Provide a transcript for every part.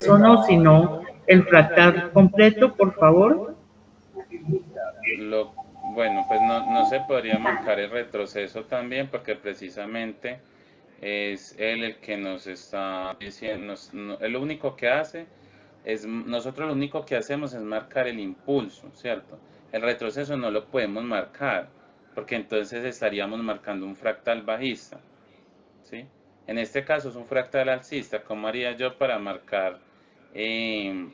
zona o si no el fractal completo, por favor. Bueno, pues no se podría marcar el retroceso también porque precisamente es él el que nos está diciendo, él lo único que hace es, nosotros lo único que hacemos es marcar el impulso, ¿cierto? El retroceso no lo podemos marcar porque entonces estaríamos marcando un fractal bajista, ¿sí? En este caso es un fractal alcista. ¿Cómo haría yo para marcar el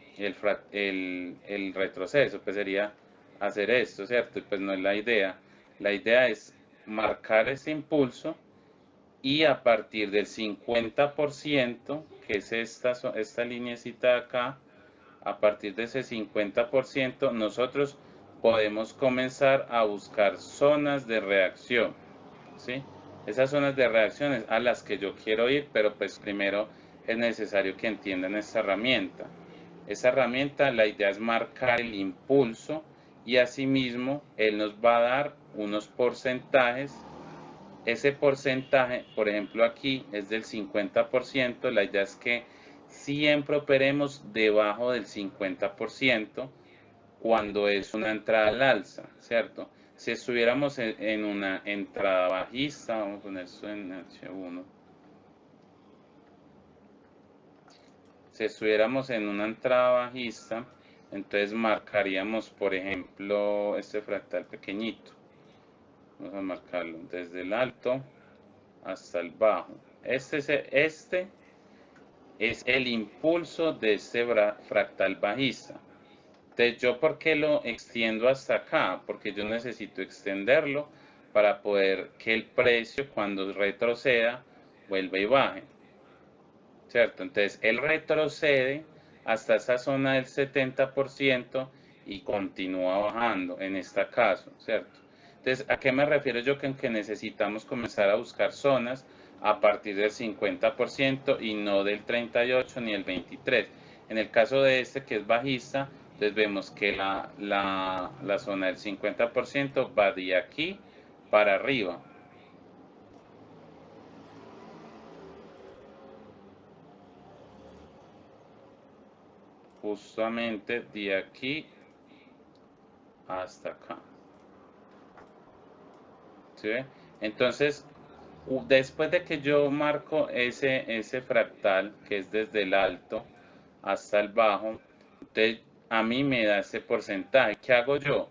retroceso? Pues sería hacer esto, ¿cierto? Y pues no es la idea. La idea es marcar ese impulso y a partir del 50%, que es esta lineecita de acá, a partir de ese 50%, nosotros podemos comenzar a buscar zonas de reacción, ¿sí? Esas zonas de reacciones a las que yo quiero ir, pero pues primero es necesario que entiendan esta herramienta. Esta herramienta, la idea es marcar el impulso y asimismo él nos va a dar unos porcentajes. Ese porcentaje, por ejemplo aquí es del 50%, la idea es que siempre operemos debajo del 50% cuando es una entrada al alza, ¿cierto? Si estuviéramos en una entrada bajista, vamos a poner esto en H1. Si estuviéramos en una entrada bajista, entonces marcaríamos, por ejemplo, este fractal pequeñito. Vamos a marcarlo desde el alto hasta el bajo. Este es el impulso de este fractal bajista. Entonces, ¿yo por qué lo extiendo hasta acá? Porque yo necesito extenderlo para poder que el precio cuando retroceda vuelva y baje, ¿cierto? Entonces, él retrocede hasta esa zona del 70% y continúa bajando en este caso, ¿cierto? Entonces, ¿a qué me refiero yo que necesitamos comenzar a buscar zonas a partir del 50% y no del 38 ni el 23? En el caso de este que es bajista, entonces vemos que la zona del 50% va de aquí para arriba. Justamente de aquí hasta acá. ¿Sí ve? Entonces, después de que yo marco ese fractal, que es desde el alto hasta el bajo, entonces a mí me da ese porcentaje. ¿Qué hago yo?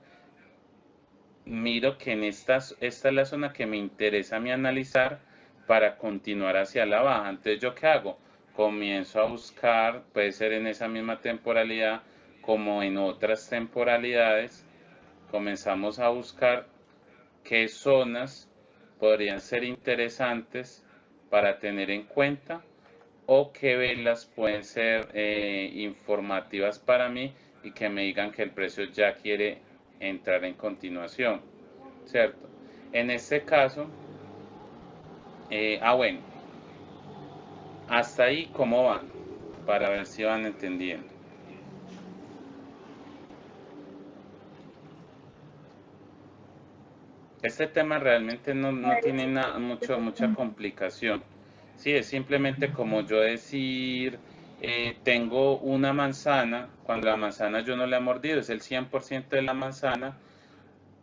Miro que esta es la zona que me interesa a mí analizar para continuar hacia la baja. Entonces, ¿yo qué hago? Comienzo a buscar, puede ser en esa misma temporalidad como en otras temporalidades, comenzamos a buscar qué zonas podrían ser interesantes para tener en cuenta o qué velas pueden ser informativas para mí y que me digan que el precio ya quiere entrar en continuación, ¿cierto? En este caso, bueno, hasta ahí cómo van, para ver si van entendiendo. Este tema realmente no tiene mucha complicación. Sí, es simplemente como yo decir, tengo una manzana, cuando la manzana yo no la he mordido, es el 100% de la manzana,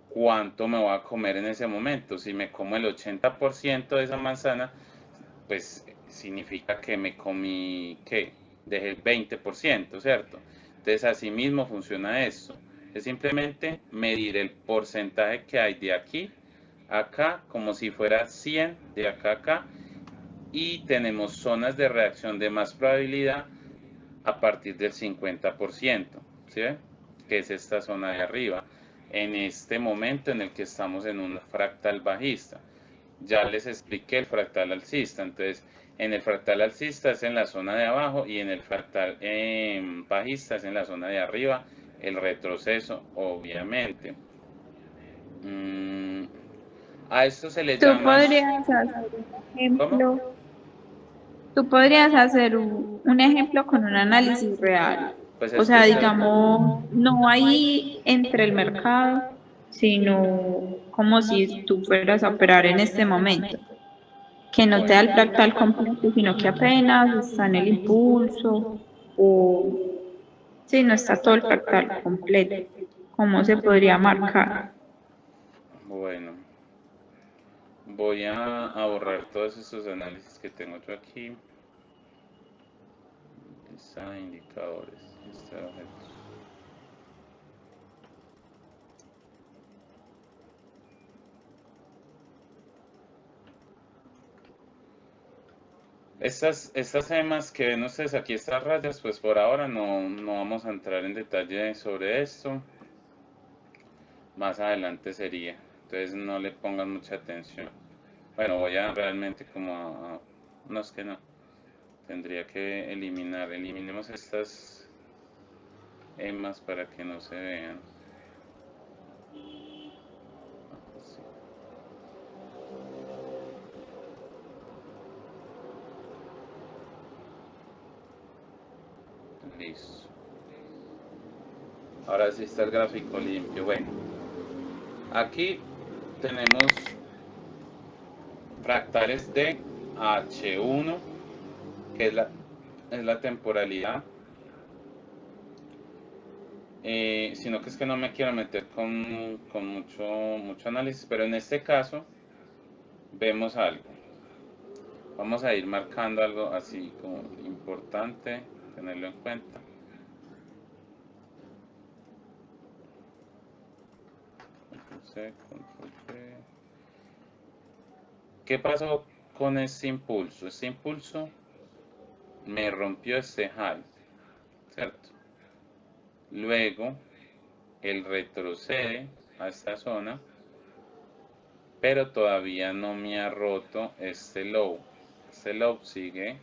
¿cuánto me voy a comer en ese momento? Si me como el 80% de esa manzana, pues significa que me comí, ¿qué? Dejé el 20%, ¿cierto? Entonces así mismo funciona esto. Es simplemente medir el porcentaje que hay de aquí a acá, como si fuera 100 de acá a acá, y tenemos zonas de reacción de más probabilidad a partir del 50%, ¿sí ven? Que es esta zona de arriba, en este momento en el que estamos en un fractal bajista. Ya les expliqué el fractal alcista, entonces en el fractal alcista es en la zona de abajo y en el fractal bajista es en la zona de arriba, el retroceso obviamente. A esto se le Tú llama... podrías hacer un ¿Cómo? ejemplo, tú podrías hacer un ejemplo con un análisis real. Pues O es que sea, digamos, no ahí entre el mercado, sino como si tú fueras a operar en este momento, que no te da Bueno, el fractal completo, sino que apenas está en el impulso. o sí, no está todo el fractal completo. ¿Cómo se podría marcar? Bueno, voy a borrar todos esos análisis que tengo yo aquí. Lista de indicadores, lista de objetos. Estas gemas que ven ustedes aquí, estas rayas, pues por ahora no vamos a entrar en detalle sobre esto. Más adelante sería. Entonces no le pongan mucha atención. Bueno, voy a realmente no, es que no. Tendría que eliminemos estas gemas para que no se vean. Así. Listo. Ahora sí está el gráfico limpio. Bueno, aquí tenemos fractales de H1, que es la temporalidad. Sino que es que no me quiero meter con mucho análisis, pero en este caso vemos algo. Vamos a ir marcando algo así como importante, tenerlo en cuenta. C, Control V. ¿Qué pasó con este impulso? Este impulso me rompió este high, ¿cierto? Luego él retrocede a esta zona, pero todavía no me ha roto este low. Este low sigue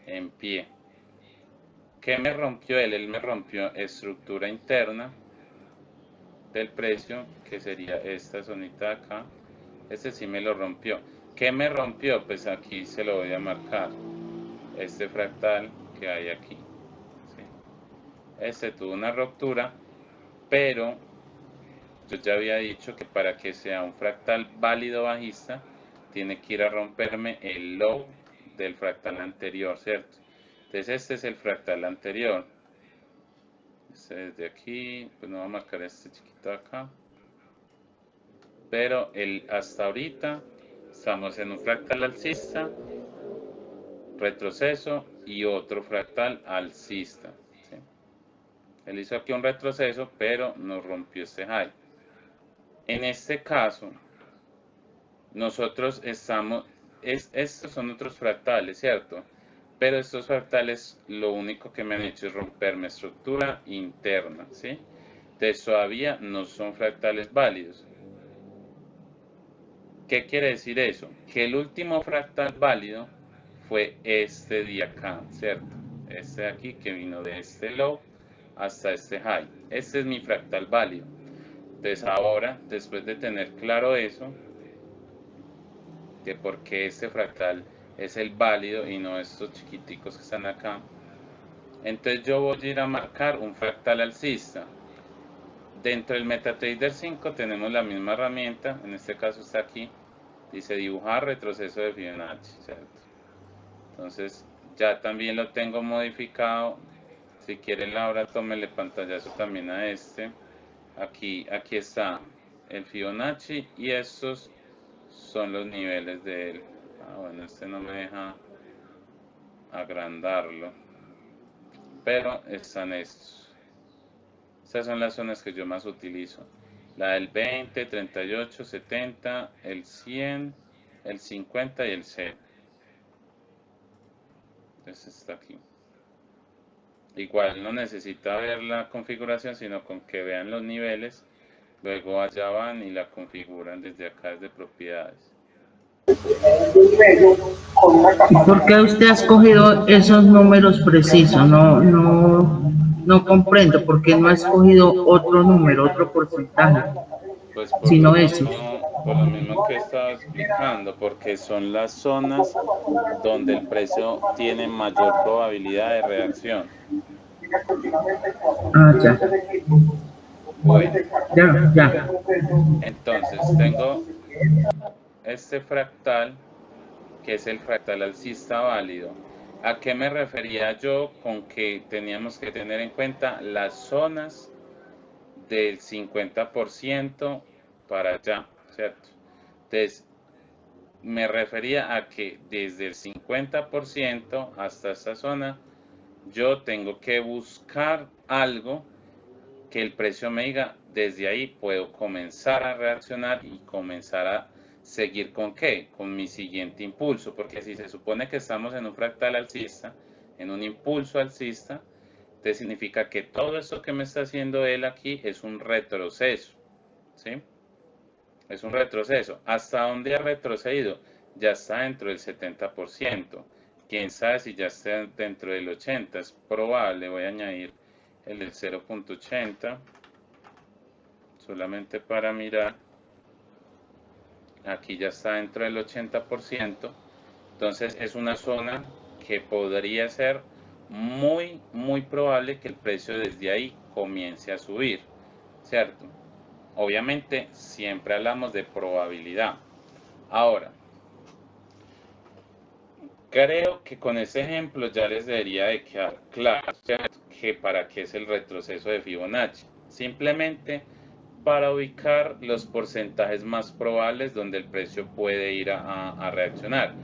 en pie. ¿Qué me rompió él? Él me rompió estructura interna del precio, que sería esta zonita de acá. Este sí me lo rompió. ¿Qué me rompió? Pues aquí se lo voy a marcar. Este fractal que hay aquí. ¿Sí? Este tuvo una ruptura, pero yo ya había dicho que para que sea un fractal válido bajista, tiene que ir a romperme el low del fractal anterior, ¿cierto? Entonces este es el fractal anterior. Este desde aquí, pues no voy a marcar este chiquito acá. Pero hasta ahorita estamos en un fractal alcista, retroceso y otro fractal alcista. ¿Sí? Él hizo aquí un retroceso, pero nos rompió este high. En este caso, nosotros estos son otros fractales, ¿cierto? Pero estos fractales lo único que me han hecho es romperme estructura interna, ¿sí? Entonces todavía no son fractales válidos. ¿Qué quiere decir eso? Que el último fractal válido fue este de acá, ¿cierto? Este de aquí que vino de este low hasta este high. Este es mi fractal válido. Entonces ahora, después de tener claro eso, de por qué este fractal es el válido y no estos chiquiticos que están acá, entonces yo voy a ir a marcar un fractal alcista. Dentro del MetaTrader 5 tenemos la misma herramienta, en este caso está aquí, dice dibujar retroceso de Fibonacci, ¿cierto? Entonces ya también lo tengo modificado. Si quieren Laura, tómele pantallazo también a este. Aquí está el Fibonacci y estos son los niveles de él. Bueno, este no me deja agrandarlo, pero están estos. Estas son las zonas que yo más utilizo. La del 20, 38, 70, el 100, el 50 y el 0. Entonces está aquí. Igual no necesita ver la configuración, sino con que vean los niveles. Luego allá van y la configuran desde acá, desde propiedades. ¿Y por qué usted ha escogido esos números precisos? No comprendo por qué no ha escogido otro número, otro porcentaje, Pues sino ese. por lo mismo que estaba explicando, porque son las zonas donde el precio tiene mayor probabilidad de reacción. Ah, ya. Bueno, Ya. entonces tengo este fractal, que es el fractal alcista válido. ¿A qué me refería yo con que teníamos que tener en cuenta las zonas del 50% para allá, ¿cierto? Entonces, me refería a que desde el 50% hasta esta zona, yo tengo que buscar algo que el precio me diga, desde ahí puedo comenzar a reaccionar y comenzar a seguir con qué, con mi siguiente impulso, porque si se supone que estamos en un fractal alcista, en un impulso alcista, te significa que todo esto que me está haciendo él aquí es un retroceso, ¿sí? Es un retroceso. ¿Hasta dónde ha retrocedido? Ya está dentro del 70%. Quién sabe si ya está dentro del 80%. Es probable. Voy a añadir el del 0.80 solamente para mirar. Aquí ya está dentro del 80%. Entonces es una zona que podría ser muy probable que el precio desde ahí comience a subir, ¿cierto? Obviamente siempre hablamos de probabilidad. Ahora, creo que con este ejemplo ya les debería de quedar claro, ¿cierto?, que para qué es el retroceso de Fibonacci. Simplemente para ubicar los porcentajes más probables donde el precio puede ir a reaccionar.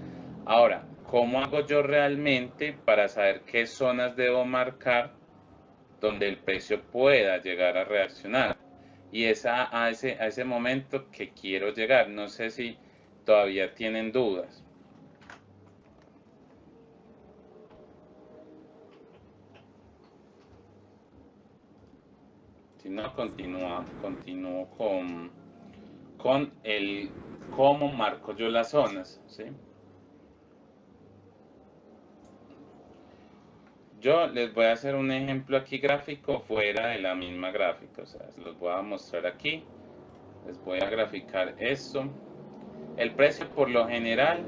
Ahora, ¿cómo hago yo realmente para saber qué zonas debo marcar donde el precio pueda llegar a reaccionar? Y es a ese momento que quiero llegar. No sé si todavía tienen dudas. Si no, continúo con el cómo marco yo las zonas, ¿sí? Yo les voy a hacer un ejemplo aquí gráfico fuera de la misma gráfica, o sea, los voy a mostrar aquí, les voy a graficar esto. El precio por lo general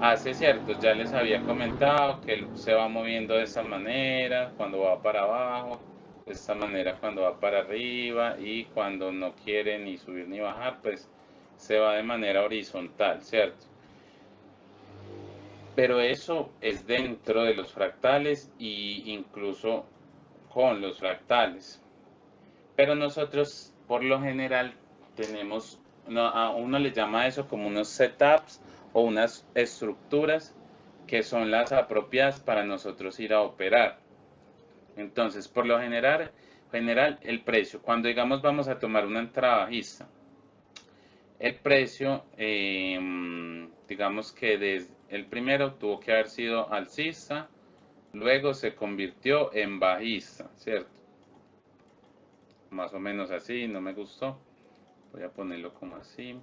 hace cierto, ya les había comentado que se va moviendo de esta manera cuando va para abajo, de esta manera cuando va para arriba, y cuando no quiere ni subir ni bajar, pues se va de manera horizontal, ¿cierto? Pero eso es dentro de los fractales e incluso con los fractales. Pero nosotros por lo general tenemos, a uno le llama eso como unos setups o unas estructuras que son las apropiadas para nosotros ir a operar. Entonces, por lo general el precio, cuando digamos vamos a tomar una entrada bajista, el precio, digamos que desde el primero tuvo que haber sido alcista, luego se convirtió en bajista, ¿cierto? Más o menos así, no me gustó. Voy a ponerlo como así.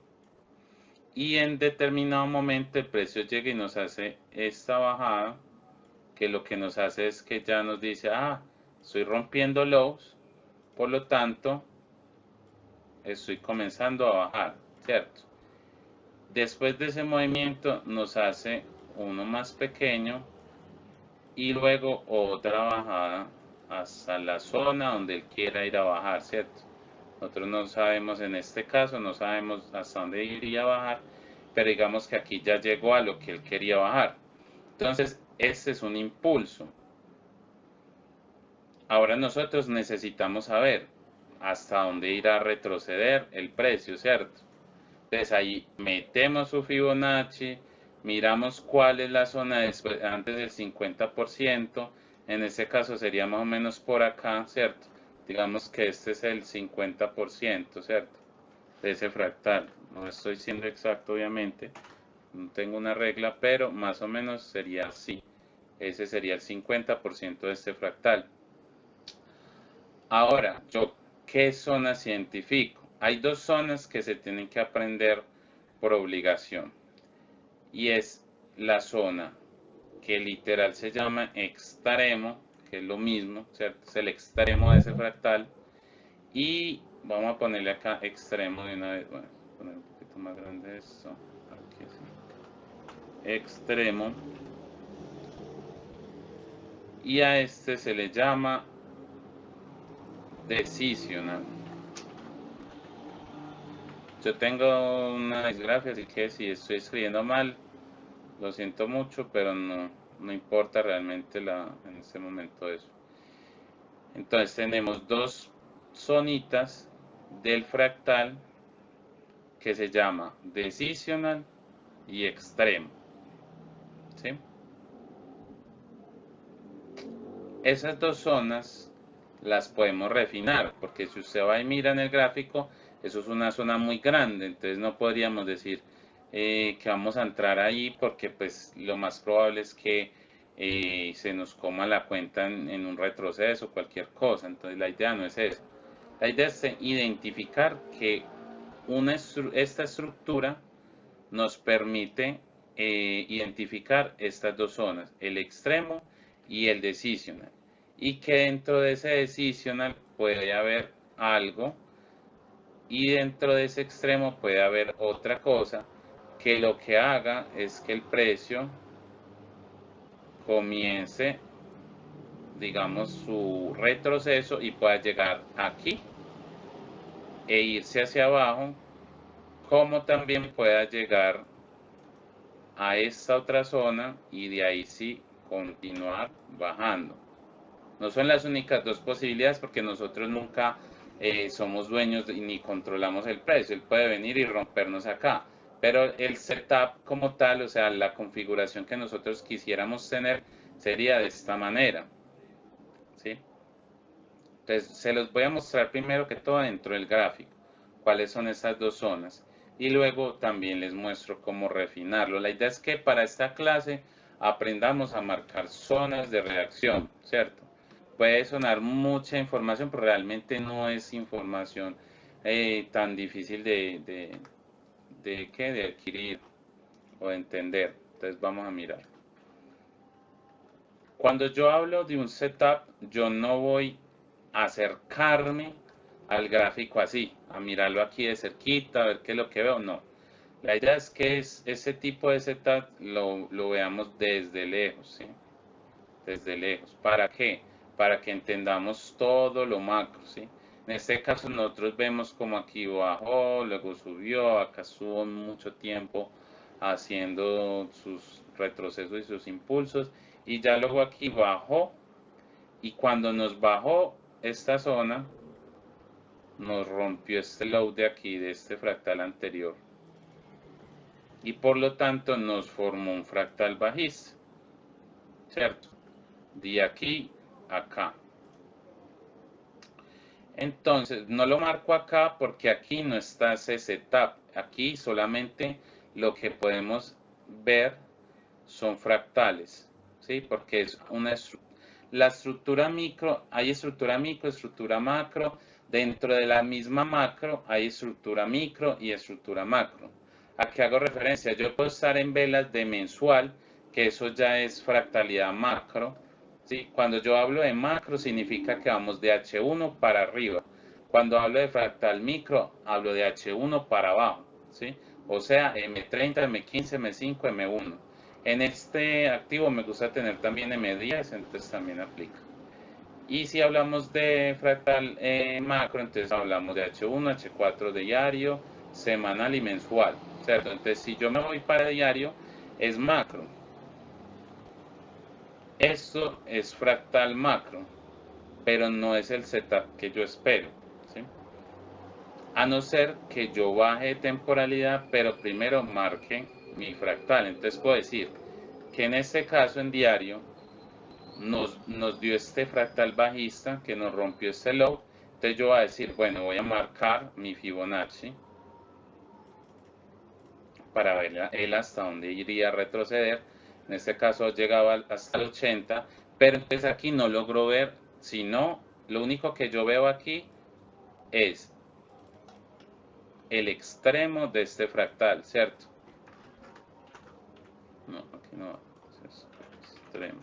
Y en determinado momento el precio llega y nos hace esta bajada, que lo que nos hace es que ya nos dice, estoy rompiendo lows, por lo tanto, estoy comenzando a bajar, ¿cierto? Después de ese movimiento nos hace uno más pequeño y luego otra bajada hasta la zona donde él quiera ir a bajar, ¿cierto? Nosotros no sabemos, en este caso, no sabemos hasta dónde iría a bajar, pero digamos que aquí ya llegó a lo que él quería bajar. Entonces, este es un impulso. Ahora nosotros necesitamos saber hasta dónde irá a retroceder el precio, ¿cierto? Entonces ahí metemos su Fibonacci, miramos cuál es la zona después, antes del 50%, en este caso sería más o menos por acá, ¿cierto? Digamos que este es el 50%, ¿cierto? De ese fractal. No estoy siendo exacto, obviamente, no tengo una regla, pero más o menos sería así. Ese sería el 50% de este fractal. Ahora, ¿qué zonas identifico? Hay dos zonas que se tienen que aprender por obligación. Y es la zona que literal se llama extremo, que es lo mismo, ¿cierto? Es el extremo de ese fractal. Y vamos a ponerle acá extremo de una vez. Bueno, poner un poquito más grande esto. Aquí sí. Extremo. Y a este se le llama decisional. Yo tengo una disgrafia, así que si estoy escribiendo mal, lo siento mucho, pero no, no importa realmente en este momento eso. Entonces tenemos dos zonitas del fractal que se llama decisional y extremo, ¿sí? Esas dos zonas las podemos refinar, porque si usted va y mira en el gráfico, eso es una zona muy grande, entonces no podríamos decir que vamos a entrar ahí, porque pues lo más probable es que se nos coma la cuenta en un retroceso, cualquier cosa. Entonces la idea no es eso. La idea es identificar que esta estructura nos permite identificar estas dos zonas, el extremo y el decisional, y que dentro de ese decisional puede haber algo y dentro de ese extremo puede haber otra cosa que lo que haga es que el precio comience, digamos, su retroceso y pueda llegar aquí e irse hacia abajo, como también pueda llegar a esta otra zona y de ahí sí continuar bajando. No son las únicas dos posibilidades, porque nosotros nunca somos dueños ni controlamos el precio. Él puede venir y rompernos acá, pero el setup como tal, o sea, la configuración que nosotros quisiéramos tener sería de esta manera, ¿sí? Entonces se los voy a mostrar primero que todo dentro del gráfico cuáles son esas dos zonas, y luego también les muestro cómo refinarlo. La idea es que para esta clase aprendamos a marcar zonas de reacción, ¿cierto? Puede sonar mucha información, pero realmente no es información tan difícil de adquirir o de entender. Entonces vamos a mirar. Cuando yo hablo de un setup, yo no voy a acercarme al gráfico así, a mirarlo aquí de cerquita, a ver qué es lo que veo. No. La idea es que ese tipo de setup lo veamos desde lejos, ¿sí? Desde lejos. ¿Para qué? Para que entendamos todo lo macro, ¿sí? En este caso nosotros vemos como aquí bajó, luego subió, acá estuvo mucho tiempo haciendo sus retrocesos y sus impulsos, y ya luego aquí bajó, y cuando nos bajó esta zona, nos rompió este low de aquí, de este fractal anterior, y por lo tanto nos formó un fractal bajista, ¿cierto? De aquí a acá. Entonces, no lo marco acá porque aquí no está ese setup. Aquí solamente lo que podemos ver son fractales, ¿sí? Porque es la estructura micro, hay estructura micro, estructura macro. Dentro de la misma macro hay estructura micro y estructura macro. ¿A qué hago referencia? Yo puedo estar en velas de mensual, que eso ya es fractalidad macro, ¿sí? Cuando yo hablo de macro significa que vamos de H1 para arriba. Cuando hablo de fractal micro, hablo de H1 para abajo, ¿sí? O sea, M30, M15, M5, M1. En este activo me gusta tener también M10, entonces también aplica. Y si hablamos de fractal macro, entonces hablamos de H1, H4 de diario, semanal y mensual, ¿cierto? Entonces si yo me voy para diario, es macro. Esto es fractal macro, pero no es el setup que yo espero, ¿sí? A no ser que yo baje de temporalidad, pero primero marque mi fractal. Entonces puedo decir que en este caso en diario nos dio este fractal bajista que nos rompió este low. Entonces yo voy a decir, bueno, voy a marcar mi Fibonacci para ver él hasta dónde iría a retroceder. En este caso llegaba hasta el 80, pero entonces aquí no logro ver, sino lo único que yo veo aquí es el extremo de este fractal, ¿cierto? No, aquí no, es extremo.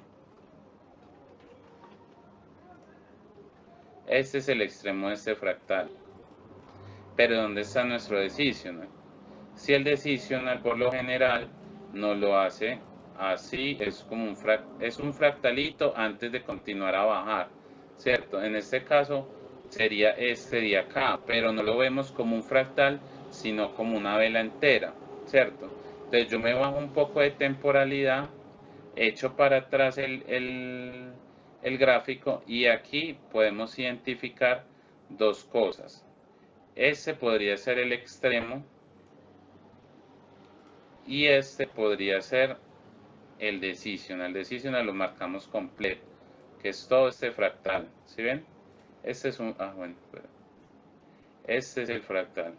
Este es el extremo de este fractal. Pero ¿dónde está nuestro decisional? Si el decisional por lo general no lo hace así, es como un fractalito antes de continuar a bajar, ¿cierto? En este caso sería este de acá, pero no lo vemos como un fractal, sino como una vela entera, ¿cierto? Entonces yo me bajo un poco de temporalidad echo para atrás el gráfico y aquí podemos identificar dos cosas. Este podría ser el extremo y este podría ser el decisional. El decisional lo marcamos completo, que es todo este fractal. ¿Sí ven? Este es un... bueno, este es el fractal.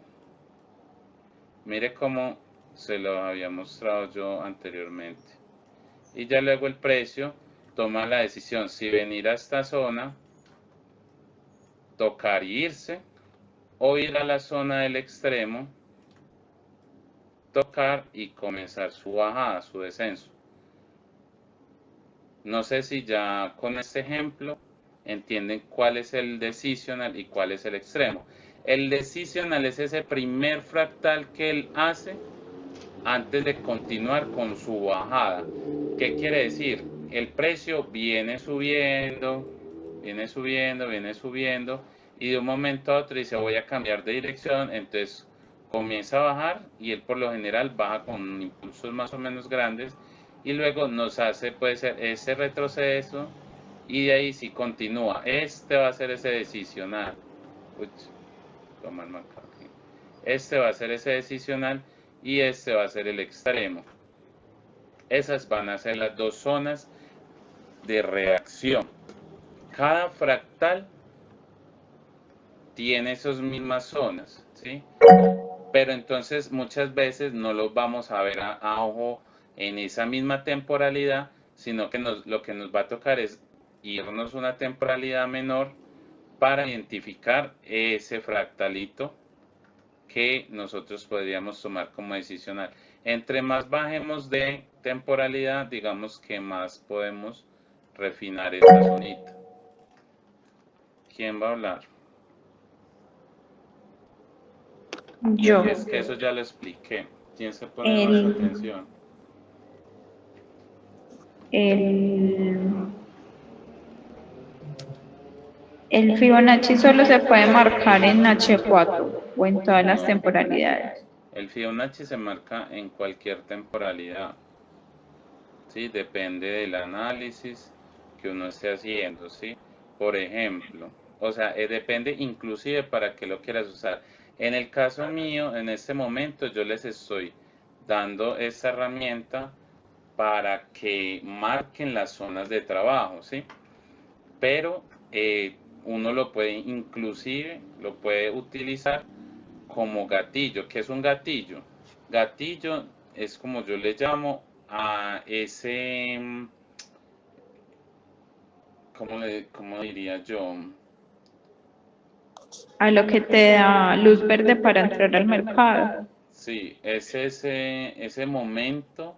Mire cómo se lo había mostrado yo anteriormente. Y ya luego el precio toma la decisión si venir a esta zona, tocar y irse, o ir a la zona del extremo, tocar y comenzar su bajada, su descenso. No sé si ya con este ejemplo entienden cuál es el decisional y cuál es el extremo. El decisional es ese primer fractal que él hace antes de continuar con su bajada. ¿Qué quiere decir? El precio viene subiendo, viene subiendo, viene subiendo, y de un momento a otro dice voy a cambiar de dirección, entonces comienza a bajar y él por lo general baja con impulsos más o menos grandes y luego nos hace, puede ser ese retroceso y de ahí si continúa, este va a ser ese decisional. Uy, tomar marca aquí. Este va a ser ese decisional y este va a ser el extremo. Esas van a ser las dos zonas de reacción. Cada fractal tiene esas mismas zonas, ¿sí? Pero entonces muchas veces no los vamos a ver a ojo en esa misma temporalidad, sino que lo que nos va a tocar es irnos una temporalidad menor para identificar ese fractalito que nosotros podríamos tomar como decisional. Entre más bajemos de temporalidad, digamos que más podemos refinar esa zonita. ¿Quién va a hablar? Yo. Es que eso ya lo expliqué. ¿Quién se pone más atención? El Fibonacci solo se puede marcar en H4 o en todas las temporalidades. El Fibonacci se marca en cualquier temporalidad. ¿Sí? Depende del análisis que uno esté haciendo, ¿sí? Por ejemplo, o sea, depende inclusive para qué lo quieras usar. En el caso mío, en este momento, yo les estoy dando esta herramienta para que marquen las zonas de trabajo, ¿sí? Pero uno lo puede inclusive, lo puede utilizar como gatillo. ¿Qué es un gatillo? Gatillo es como yo le llamo a ese, ¿cómo diría yo? A lo que te da luz verde para entrar al mercado. Sí, es ese momento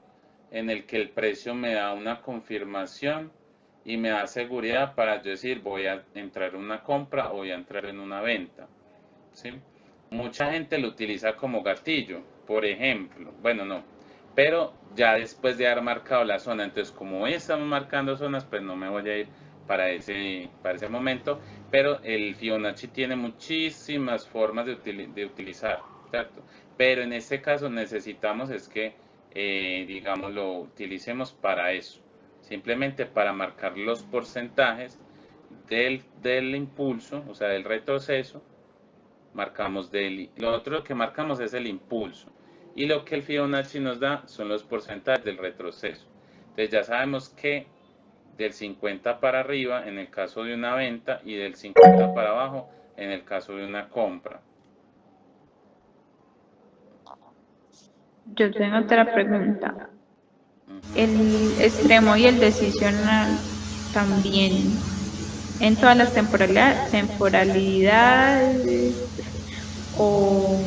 en el que el precio me da una confirmación y me da seguridad para yo decir voy a entrar en una compra o voy a entrar en una venta, ¿sí? Mucha gente lo utiliza como gatillo, por ejemplo, bueno, no, pero ya después de haber marcado la zona, entonces como hoy estamos marcando zonas, pues no me voy a ir para ese momento, pero el Fibonacci tiene muchísimas formas de utilizar, ¿cierto? Pero en este caso necesitamos es que, digamos, lo utilicemos para eso, simplemente para marcar los porcentajes del impulso, o sea, del retroceso, marcamos lo otro que marcamos es el impulso y lo que el Fibonacci nos da son los porcentajes del retroceso. Entonces ya sabemos que del 50 para arriba en el caso de una venta y del 50 para abajo en el caso de una compra. Yo tengo otra pregunta. El extremo y el decisional también en todas las temporalidades o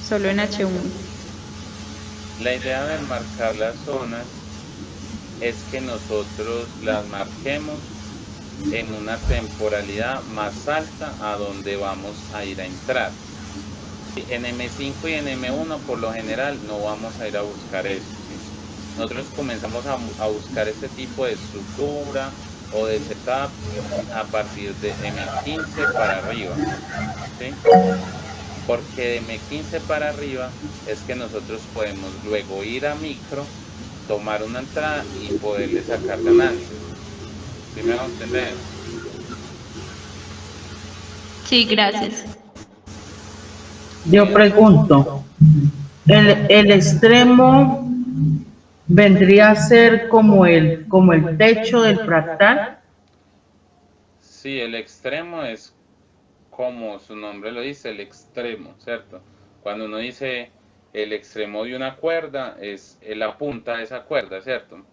solo en H1. La idea de marcar las zonas es que nosotros las marquemos en una temporalidad más alta a donde vamos a ir a entrar. En M5 y en M1 por lo general no vamos a ir a buscar eso, ¿sí? Nosotros comenzamos a buscar este tipo de estructura o de setup a partir de M15 para arriba, ¿sí? Porque de M15 para arriba es que nosotros podemos luego ir a micro tomar una entrada y poderle sacar ganancias. ¿Sí me va a entender? Sí, gracias. Yo pregunto, el extremo vendría a ser como el techo del fractal. Sí, el extremo es como su nombre lo dice, el extremo, ¿cierto? Cuando uno dice el extremo de una cuerda, es la punta de esa cuerda, ¿cierto?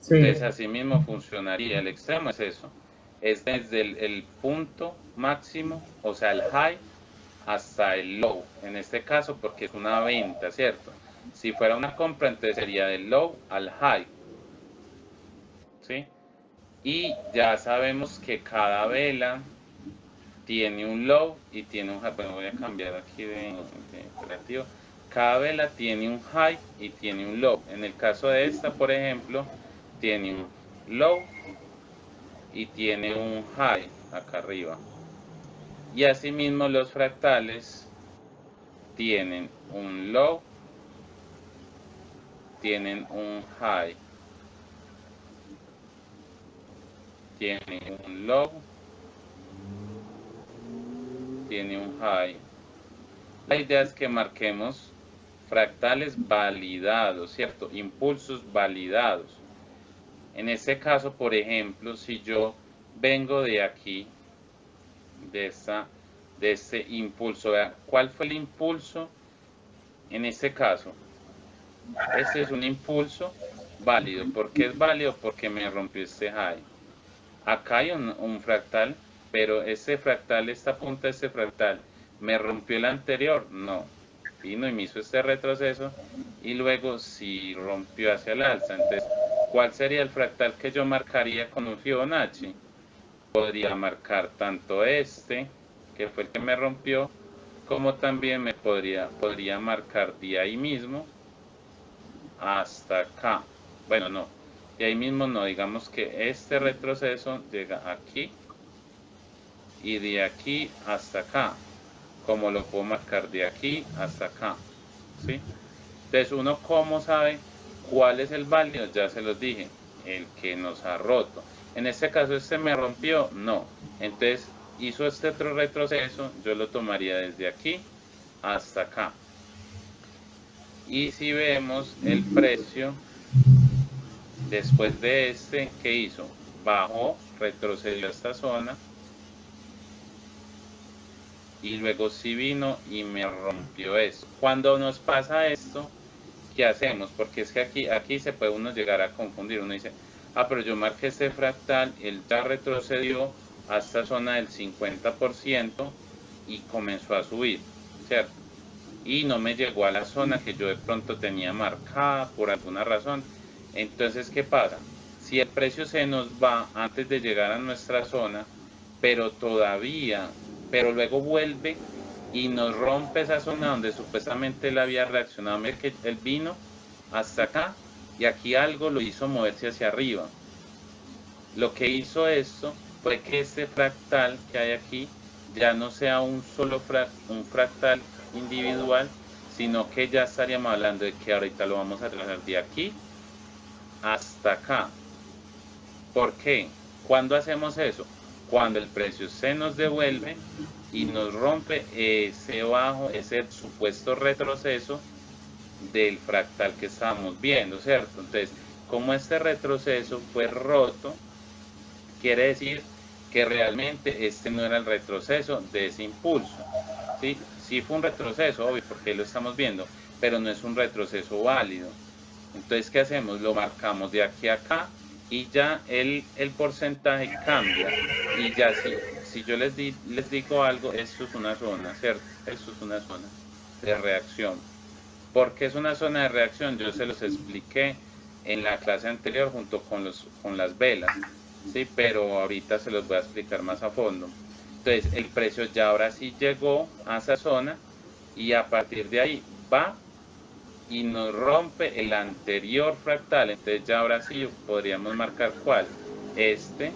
Entonces Sí, así mismo funcionaría, el extremo es eso, es desde el punto máximo, o sea, el high, hasta el low, en este caso porque es una venta, ¿cierto? Si fuera una compra, entonces sería del low al high, ¿sí? Y ya sabemos que cada vela tiene un low y tiene un high. Bueno, voy a cambiar aquí de operativo. Cada vela tiene un high y tiene un low. En el caso de esta, por ejemplo, tiene un low y tiene un high acá arriba. Y asimismo los fractales tienen un low, tienen un high, tienen un low, tiene un high. La idea es que marquemos fractales validados, ¿cierto? Impulsos validados. En este caso, por ejemplo, si yo vengo de aquí, de, esta, de este impulso, ¿verdad? ¿Cuál fue el impulso en este caso? Este es un impulso válido. ¿Por qué es válido? Porque me rompió este high. Acá hay un fractal, pero este fractal, esta punta de este fractal, ¿me rompió el anterior? No. Vino y me hizo este retroceso y luego sí rompió hacia el alza. Entonces, ¿cuál sería el fractal que yo marcaría con un Fibonacci? Podría marcar tanto este, que fue el que me rompió, como también podría marcar de ahí mismo hasta acá. Bueno, no, de ahí mismo no, digamos que este retroceso llega aquí y de aquí hasta acá, como lo puedo marcar de aquí hasta acá, ¿sí? Entonces, uno cómo sabe cuál es el válido, ya se los dije, el que nos ha roto. En este caso, este me rompió, no. Entonces, hizo este otro retroceso, yo lo tomaría desde aquí hasta acá. Y si vemos el precio, después de este, ¿qué hizo? Bajó, retrocedió a esta zona y luego sí vino y me rompió esto. Cuando nos pasa esto, ¿qué hacemos? Porque es que aquí se puede uno llegar a confundir. Uno dice, ah, pero yo marqué este fractal, él ya retrocedió a esta zona del 50% y comenzó a subir, ¿cierto? Y no me llegó a la zona que yo de pronto tenía marcada por alguna razón. Entonces, ¿qué pasa? Si el precio se nos va antes de llegar a nuestra zona, pero todavía, pero luego vuelve y nos rompe esa zona donde supuestamente él había reaccionado. Mira que él vino hasta acá y aquí algo lo hizo moverse hacia arriba. Lo que hizo esto fue que este fractal que hay aquí ya no sea un solo un fractal individual, sino que ya estaríamos hablando de que ahorita lo vamos a trazar de aquí hasta acá. ¿Por qué? ¿Cuándo hacemos eso? Cuando el precio se nos devuelve y nos rompe ese bajo, ese supuesto retroceso del fractal que estábamos viendo, ¿cierto? Entonces, como este retroceso fue roto, quiere decir que realmente este no era el retroceso de ese impulso. ¿Sí? Sí fue un retroceso, obvio, porque lo estamos viendo, pero no es un retroceso válido. Entonces, ¿qué hacemos? Lo marcamos de aquí a acá y ya el porcentaje cambia. Y ya si yo les digo algo, esto es una zona, ¿cierto? Esto es una zona de reacción. ¿Por qué es una zona de reacción? Yo se los expliqué en la clase anterior junto con las velas, ¿sí? Pero ahorita se los voy a explicar más a fondo. Entonces, el precio ya ahora sí llegó a esa zona y a partir de ahí va y nos rompe el anterior fractal. Entonces, ya ahora sí podríamos marcar cuál. Este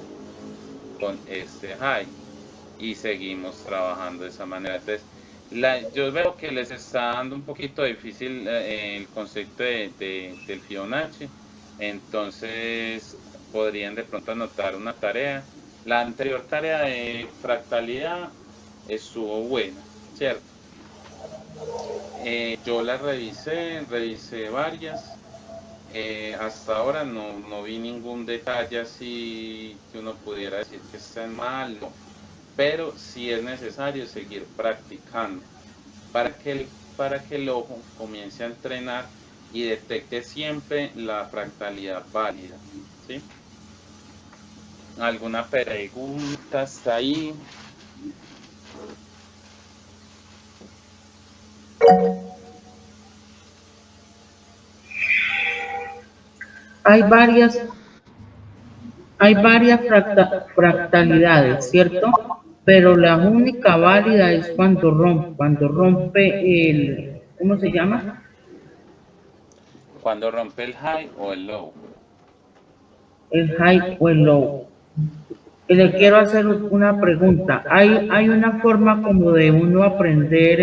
con este high. Y seguimos trabajando de esa manera. Entonces, Yo veo que les está dando un poquito difícil el concepto del Fibonacci, entonces podrían de pronto anotar una tarea. La anterior tarea de fractalidad estuvo buena, ¿cierto? Yo la revisé varias. Hasta ahora no vi ningún detalle así que uno pudiera decir que está mal, no. Pero sí es necesario seguir practicando para para que el ojo comience a entrenar y detecte siempre la fractalidad válida. ¿Sí? ¿Alguna pregunta hasta ahí? Hay varias, hay varias fractalidades, ¿cierto? Pero la única válida es cuando rompe ¿cómo se llama? Cuando rompe el high o el low. El high o el low. Y le quiero hacer una pregunta. ¿Hay una forma como de uno aprender,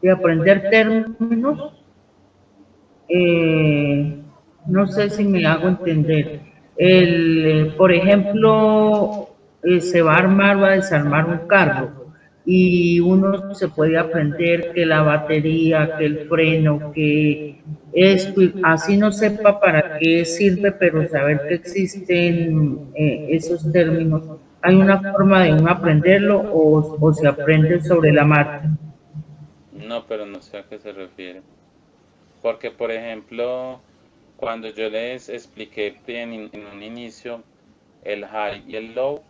de aprender términos? Eh, no sé si me hago entender. Por ejemplo, se va a armar o a desarmar un carro y uno se puede aprender que la batería, que el freno, que esto, así no sepa para qué sirve, pero saber que existen esos términos. ¿Hay una forma de uno aprenderlo o se aprende sobre la marcha? No, pero no sé a qué se refiere. Porque, por ejemplo, cuando yo les expliqué en un inicio el high y el low,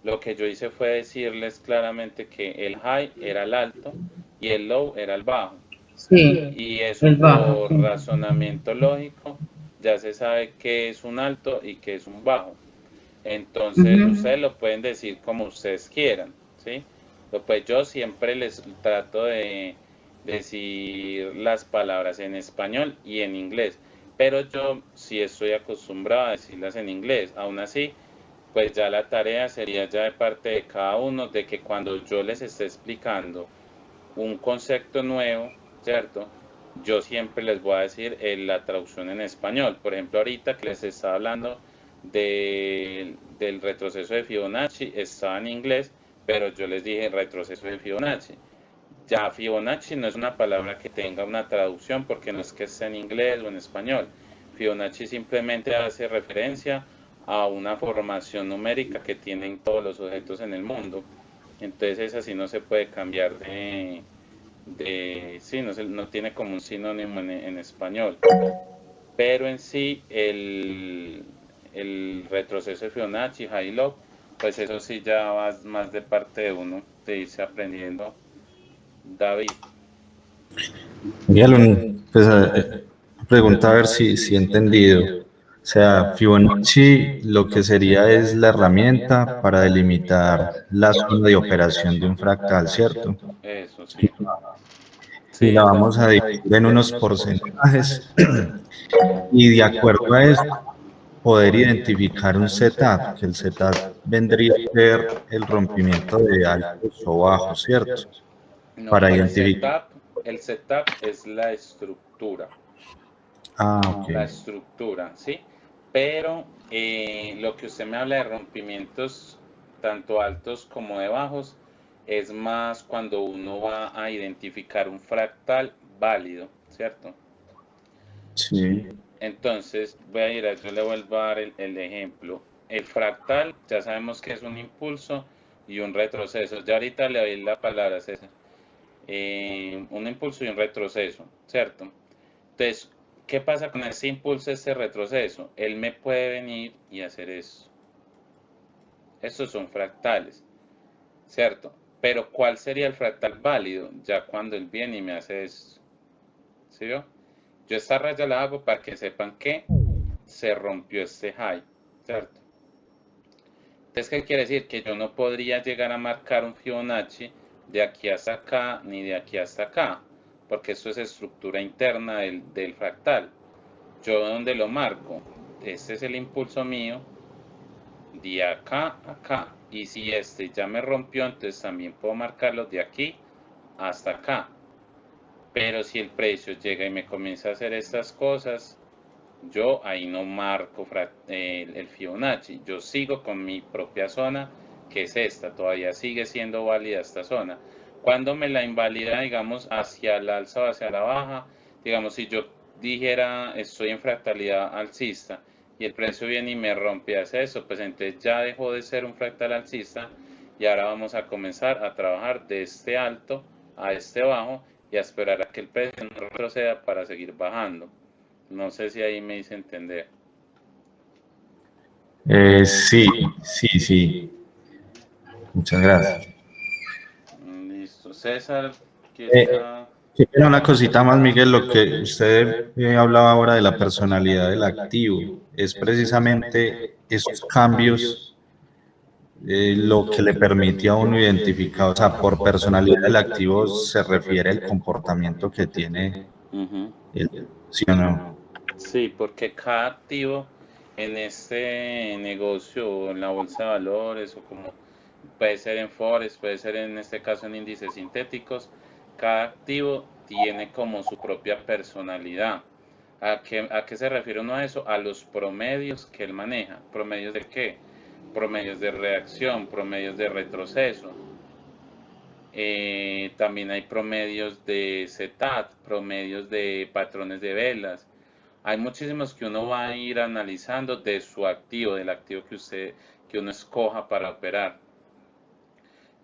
lo que yo hice fue decirles claramente que el high era el alto y el low era el bajo. Sí, Y eso el bajo, por sí. razonamiento lógico ya se sabe qué es un alto y qué es un bajo. Entonces Ujú. ustedes lo pueden decir como ustedes quieran, ¿sí? Pues yo siempre les trato de decir las palabras en español y en inglés, pero yo sí estoy acostumbrado a decirlas en inglés. Aún así, pues ya la tarea sería ya de parte de cada uno de que cuando yo les esté explicando un concepto nuevo, ¿cierto? Yo siempre les voy a decir la traducción en español. Por ejemplo, ahorita que les estaba hablando del retroceso de Fibonacci, estaba en inglés, pero yo les dije retroceso de Fibonacci. Ya Fibonacci no es una palabra que tenga una traducción porque no es que esté en inglés o en español. Fibonacci simplemente hace referencia a una formación numérica que tienen todos los objetos en el mundo. Entonces así no se puede cambiar sí, no tiene como un sinónimo en español. Pero en sí el retroceso de Fibonacci, high low, pues eso sí ya va más de parte de uno, de irse aprendiendo. David. Miguel, pues, pregunta a ver si he entendido. O sea, Fibonacci lo que sería es la herramienta para delimitar la zona de operación de un fractal, ¿cierto? Eso sí. Y Sí, la vamos a dividir en unos porcentajes y de acuerdo a eso poder identificar un setup, que el setup vendría a ser el rompimiento de altos o bajos, ¿cierto? no, Para identificar. el setup es la estructura. Ah, ok. La estructura, ¿sí? Pero lo que usted me habla de rompimientos tanto altos como de bajos es más cuando uno va a identificar un fractal válido, ¿cierto? Sí. Entonces, yo le vuelvo a dar el ejemplo. El fractal, ya sabemos que es un impulso y un retroceso. Ya ahorita le doy la palabra, César. Un impulso y un retroceso, ¿cierto? Entonces, ¿qué pasa con ese impulso, ese retroceso? Él me puede venir y hacer eso. Estos son fractales, ¿cierto? Pero ¿cuál sería el fractal válido? Ya cuando él viene y me hace esto. ¿Sí vio? Yo esta raya la hago para que sepan que se rompió este high, ¿cierto? Entonces, ¿qué quiere decir? Que yo no podría llegar a marcar un Fibonacci de aquí hasta acá, ni de aquí hasta acá, porque esto es estructura interna del fractal. Yo donde lo marco, este es el impulso mío, de acá a acá. Y si este ya me rompió, entonces también puedo marcarlo de aquí hasta acá. Pero si el precio llega y me comienza a hacer estas cosas, yo ahí no marco el Fibonacci. Yo sigo con mi propia zona, que es esta. Todavía sigue siendo válida esta zona. Cuando me la invalida, digamos, hacia el alza o hacia la baja, digamos, si yo dijera estoy en fractalidad alcista y el precio viene y me rompe hacia eso, pues entonces ya dejó de ser un fractal alcista y ahora vamos a comenzar a trabajar de este alto a este bajo y a esperar a que el precio no retroceda para seguir bajando. No sé si ahí me hice entender. Sí. Muchas gracias. Listo. César, Eh, quería... Era una cosita más, Miguel, lo que usted hablaba ahora de la personalidad del activo, es precisamente esos cambios lo que le permite a uno identificar, o sea, por personalidad del activo se refiere al comportamiento que tiene el, ¿sí o no? Sí, porque cada activo en este negocio o en la bolsa de valores o como puede ser en Forex, puede ser en este caso en índices sintéticos, cada activo tiene como su propia personalidad. A qué se refiere uno a eso? A los promedios que él maneja. ¿Promedios de qué? Promedios de reacción, promedios de retroceso. También hay promedios de setup, promedios de patrones de velas. Hay muchísimos que uno va a ir analizando de su activo, del activo que uno escoja para operar.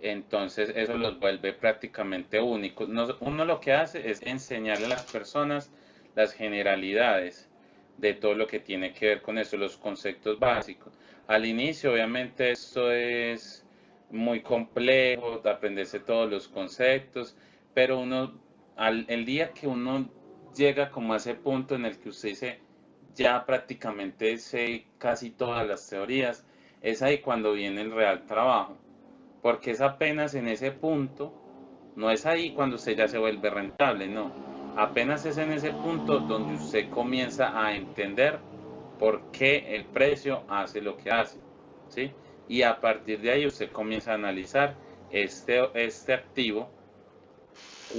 Entonces eso los vuelve prácticamente únicos. Uno lo que hace es enseñarle a las personas las generalidades de todo lo que tiene que ver con eso, los conceptos básicos. Al inicio, obviamente, esto es muy complejo, de aprenderse todos los conceptos, pero el día que uno llega como a ese punto en el que usted dice, ya prácticamente sé casi todas las teorías, es ahí cuando viene el real trabajo, porque es apenas en ese punto, no es ahí cuando usted ya se vuelve rentable, no, apenas es en ese punto donde usted comienza a entender por qué el precio hace lo que hace, ¿sí? Y a partir de ahí usted comienza a analizar este activo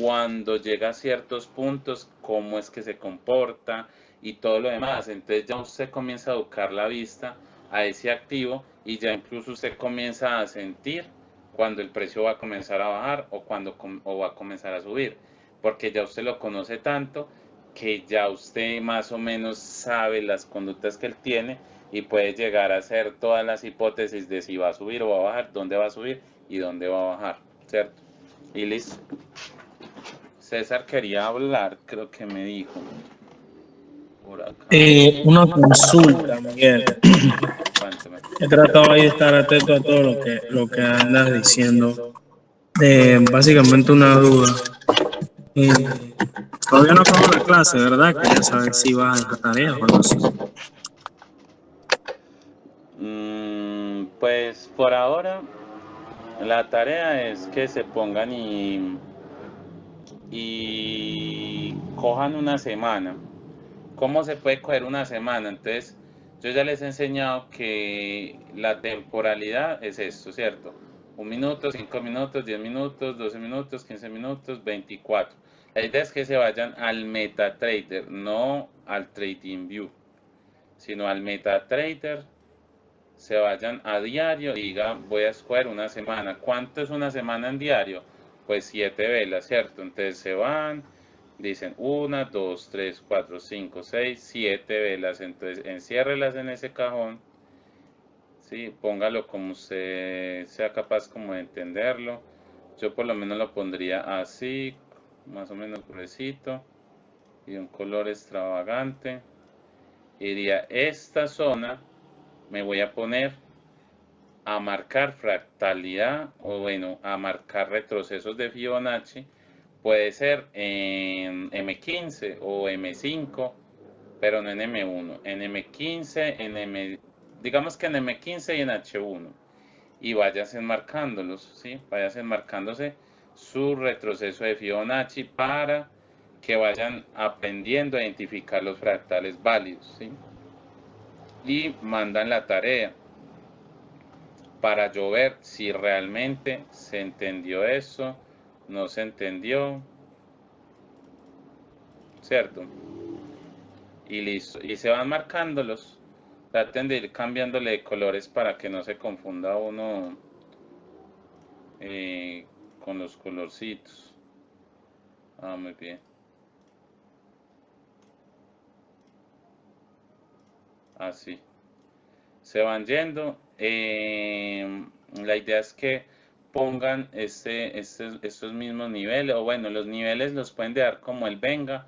cuando llega a ciertos puntos, cómo es que se comporta y todo lo demás. Entonces ya usted comienza a educar la vista a ese activo y ya incluso usted comienza a sentir cuando el precio va a comenzar a bajar o va a comenzar a subir, porque ya usted lo conoce tanto que ya usted más o menos sabe las conductas que él tiene y puede llegar a hacer todas las hipótesis de si va a subir o va a bajar, dónde va a subir y dónde va a bajar, ¿cierto? Y listo. César quería hablar, creo que me dijo. Por acá. Una consulta, Miguel. Cuéntame. He tratado de estar atento a todo lo que andas diciendo. Básicamente una duda. Todavía no acabo la clase, ¿verdad? Quería saber si vas a dejar tareas o algo así. Pues por ahora la tarea es que se pongan y cojan una semana. ¿Cómo se puede coger una semana? Entonces, yo ya les he enseñado que la temporalidad es esto, ¿cierto? 1 minuto, 5 minutos, 10 minutos, 12 minutos, 15 minutos, 24. La idea es que se vayan al MetaTrader, no al TradingView, sino al MetaTrader, se vayan a diario y digan, voy a escoger una semana. ¿Cuánto es una semana en diario? Pues 7 velas, ¿cierto? Entonces se van, dicen 1, 2, 3, 4, 5, 6, 7 velas. Entonces enciérrelas en ese cajón, ¿sí? Póngalo como usted sea capaz como de entenderlo. Yo por lo menos lo pondría así, más o menos gruesito y de un color extravagante. Iría esta zona, me voy a poner a marcar fractalidad o bueno, a marcar retrocesos de Fibonacci, puede ser en M15 o M5, pero no en M1, en M15, digamos que en M15 y en H1, y váyase marcándolos, ¿sí? Váyase marcándose su retroceso de Fibonacci para que vayan aprendiendo a identificar los fractales válidos, ¿sí? Y mandan la tarea. para yo ver si realmente se entendió eso, no se entendió, ¿cierto? Y listo. Y se van marcándolos. Traten de ir cambiándole de colores para que no se confunda uno con los colorcitos. Ah, muy bien. Así. Se van yendo. La idea es que pongan estos mismos niveles, o bueno, los niveles los pueden dejar como él venga,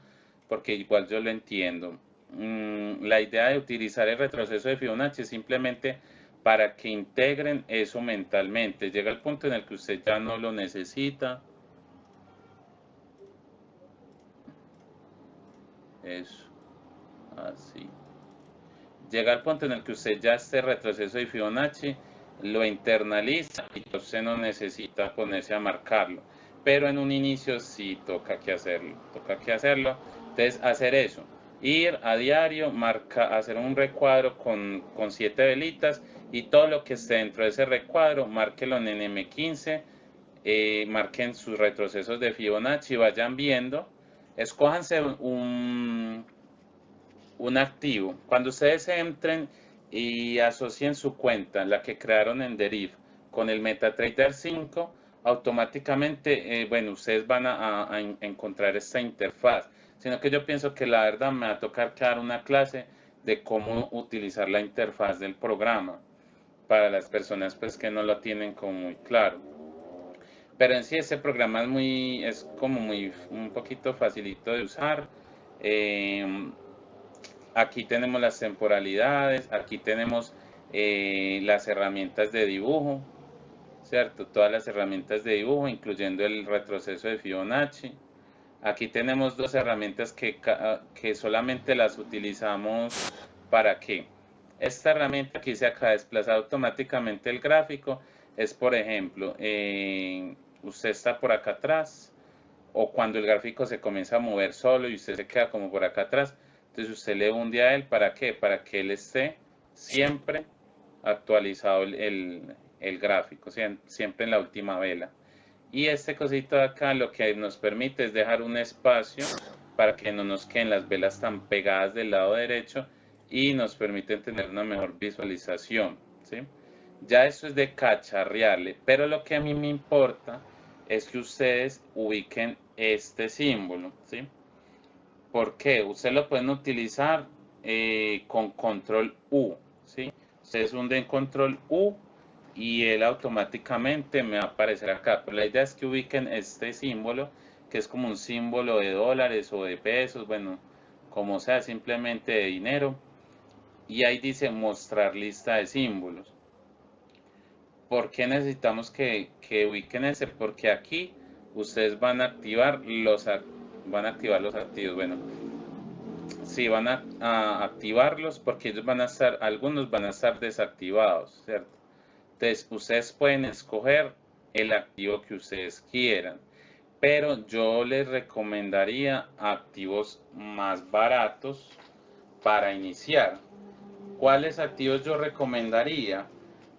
porque igual yo lo entiendo. La idea de utilizar el retroceso de Fibonacci es simplemente para que integren eso mentalmente. Llega el punto en el que usted ya no lo necesita. Eso, así. Llega al punto en el que usted ya este retroceso de Fibonacci lo internaliza y usted no necesita ponerse a marcarlo. Pero en un inicio sí toca que hacerlo. Entonces hacer eso. Ir a diario, hacer un recuadro con 7 velitas y todo lo que esté dentro de ese recuadro, márquelo en M15, marquen sus retrocesos de Fibonacci, vayan viendo, escójanse un activo. Cuando ustedes entren y asocien su cuenta, la que crearon en Deriv, con el MetaTrader 5, automáticamente, bueno, ustedes van a encontrar esta interfaz. Sino que yo pienso que la verdad me va a tocar crear una clase de cómo utilizar la interfaz del programa para las personas pues que no lo tienen como muy claro. Pero en sí ese programa es como un poquito facilito de usar. Aquí tenemos las temporalidades, aquí tenemos las herramientas de dibujo, ¿cierto? Todas las herramientas de dibujo, incluyendo el retroceso de Fibonacci. Aquí tenemos dos herramientas que solamente las utilizamos para qué. Esta herramienta que dice acá, desplazar automáticamente el gráfico, es por ejemplo, usted está por acá atrás, o cuando el gráfico se comienza a mover solo y usted se queda como por acá atrás, entonces usted le hunde a él, ¿para qué? Para que él esté siempre actualizado el gráfico, siempre en la última vela. Y este cosito de acá lo que nos permite es dejar un espacio para que no nos queden las velas tan pegadas del lado derecho y nos permite tener una mejor visualización, ¿sí? Ya eso es de cacharrearle, pero lo que a mí me importa es que ustedes ubiquen este símbolo, ¿sí? ¿Por qué? Ustedes lo pueden utilizar con control U, ¿sí? Ustedes hunden control U y él automáticamente me va a aparecer acá. Pero la idea es que ubiquen este símbolo, que es como un símbolo de dólares o de pesos, bueno, como sea, simplemente de dinero. Y ahí dice mostrar lista de símbolos. ¿Por qué necesitamos que ubiquen ese? Porque aquí ustedes van a activar los activos. Bueno, sí, van a activarlos porque ellos van a estar, algunos van a estar desactivados, ¿cierto? Entonces, ustedes pueden escoger el activo que ustedes quieran, pero yo les recomendaría activos más baratos para iniciar. ¿Cuáles activos yo recomendaría?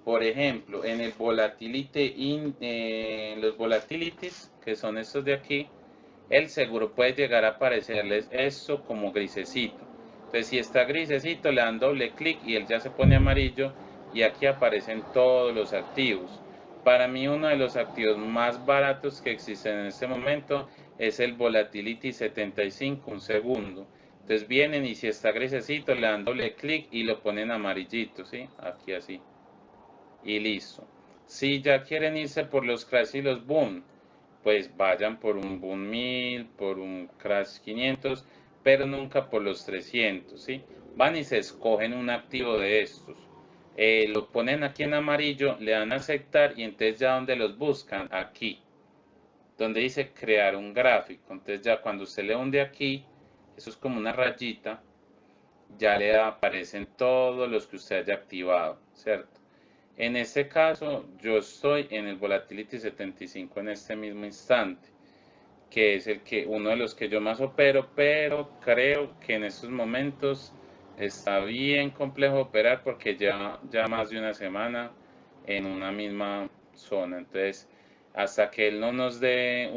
Por ejemplo, en el los volatilities, que son estos de aquí, el seguro puede llegar a aparecerles esto como grisecito. Entonces, si está grisecito, le dan doble clic y él ya se pone amarillo y aquí aparecen todos los activos. Para mí, uno de los activos más baratos que existen en este momento es el Volatility 75, un segundo. Entonces vienen y si está grisecito, le dan doble clic y lo ponen amarillito, ¿sí? Aquí así. Y listo. Si ya quieren irse por los crash y los boom, pues vayan por un boom 1000, por un crash 500, pero nunca por los 300, ¿sí? Van y se escogen un activo de estos. Lo ponen aquí en amarillo, le dan a aceptar y entonces ya donde los buscan, aquí, donde dice crear un gráfico. Entonces ya cuando usted le hunde aquí, eso es como una rayita, ya le aparecen todos los que usted haya activado, ¿cierto? En este caso, yo estoy en el Volatility 75 en este mismo instante, que es uno de los que yo más opero, pero creo que en estos momentos está bien complejo operar porque ya más de una semana en una misma zona. Entonces, hasta que él no nos dé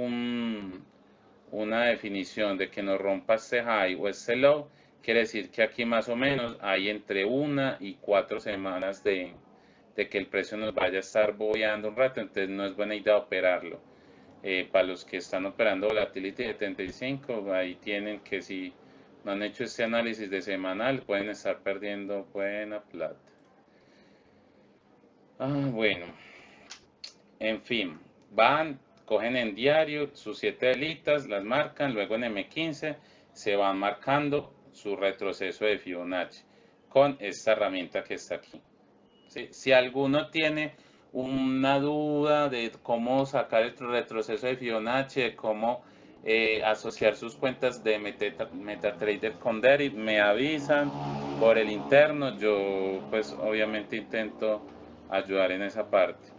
una definición de que nos rompa este high o este low, quiere decir que aquí más o menos hay entre 1 y 4 semanas de que el precio nos vaya a estar bobeando un rato, entonces no es buena idea operarlo. Para los que están operando volatility de 75, ahí tienen que, si no han hecho este análisis de semanal, pueden estar perdiendo buena plata. Bueno, en fin, van, cogen en diario sus 7 velitas, las marcan, luego en M15 se van marcando su retroceso de Fibonacci con esta herramienta que está aquí. ¿Sí? Si alguno tiene una duda de cómo sacar el retroceso de Fibonacci, de cómo asociar sus cuentas de MetaTrader con Derib, me avisan por el interno. Yo pues obviamente intento ayudar en esa parte.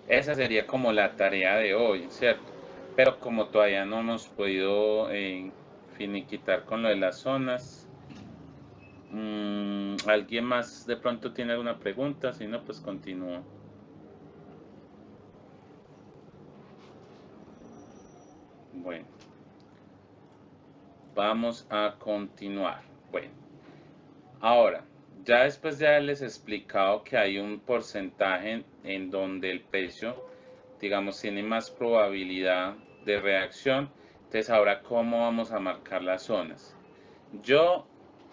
Esa sería como la tarea de hoy, ¿cierto? Pero como todavía no hemos podido finiquitar con lo de las zonas, ¿alguien más de pronto tiene alguna pregunta? Si no, pues continúo. Bueno, vamos a continuar. Bueno, ahora, ya después de haberles explicado que hay un porcentaje en donde el precio, digamos, tiene más probabilidad de reacción, entonces ahora, ¿cómo vamos a marcar las zonas?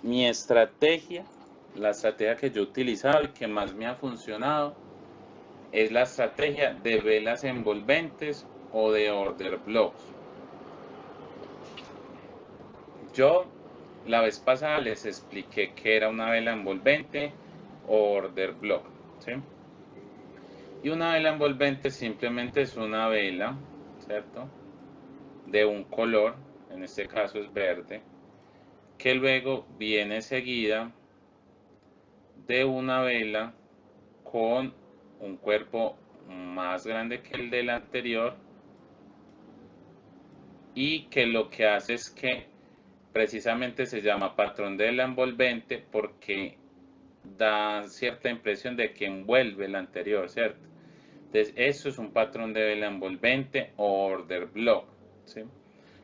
Mi estrategia, la estrategia que yo he utilizado y que más me ha funcionado, es la estrategia de velas envolventes o de order blocks. Yo la vez pasada les expliqué que era una vela envolvente o order block, ¿sí? Y una vela envolvente simplemente es una vela, ¿cierto? De un color, en este caso es verde, que luego viene seguida de una vela con un cuerpo más grande que el del anterior y que lo que hace es que precisamente se llama patrón de vela envolvente porque da cierta impresión de que envuelve el anterior, ¿cierto? Entonces eso es un patrón de vela envolvente o order block, ¿sí?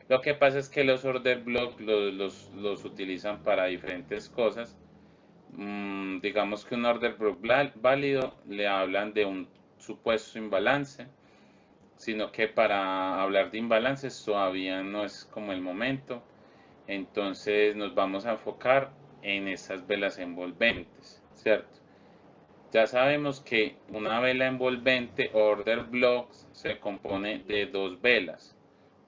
Lo que pasa es que los order block los utilizan para diferentes cosas. Digamos que un order block válido le hablan de un supuesto imbalance, sino que para hablar de imbalances todavía no es como el momento. Entonces nos vamos a enfocar en esas velas envolventes, ¿cierto? Ya sabemos que una vela envolvente order blocks se compone de dos velas,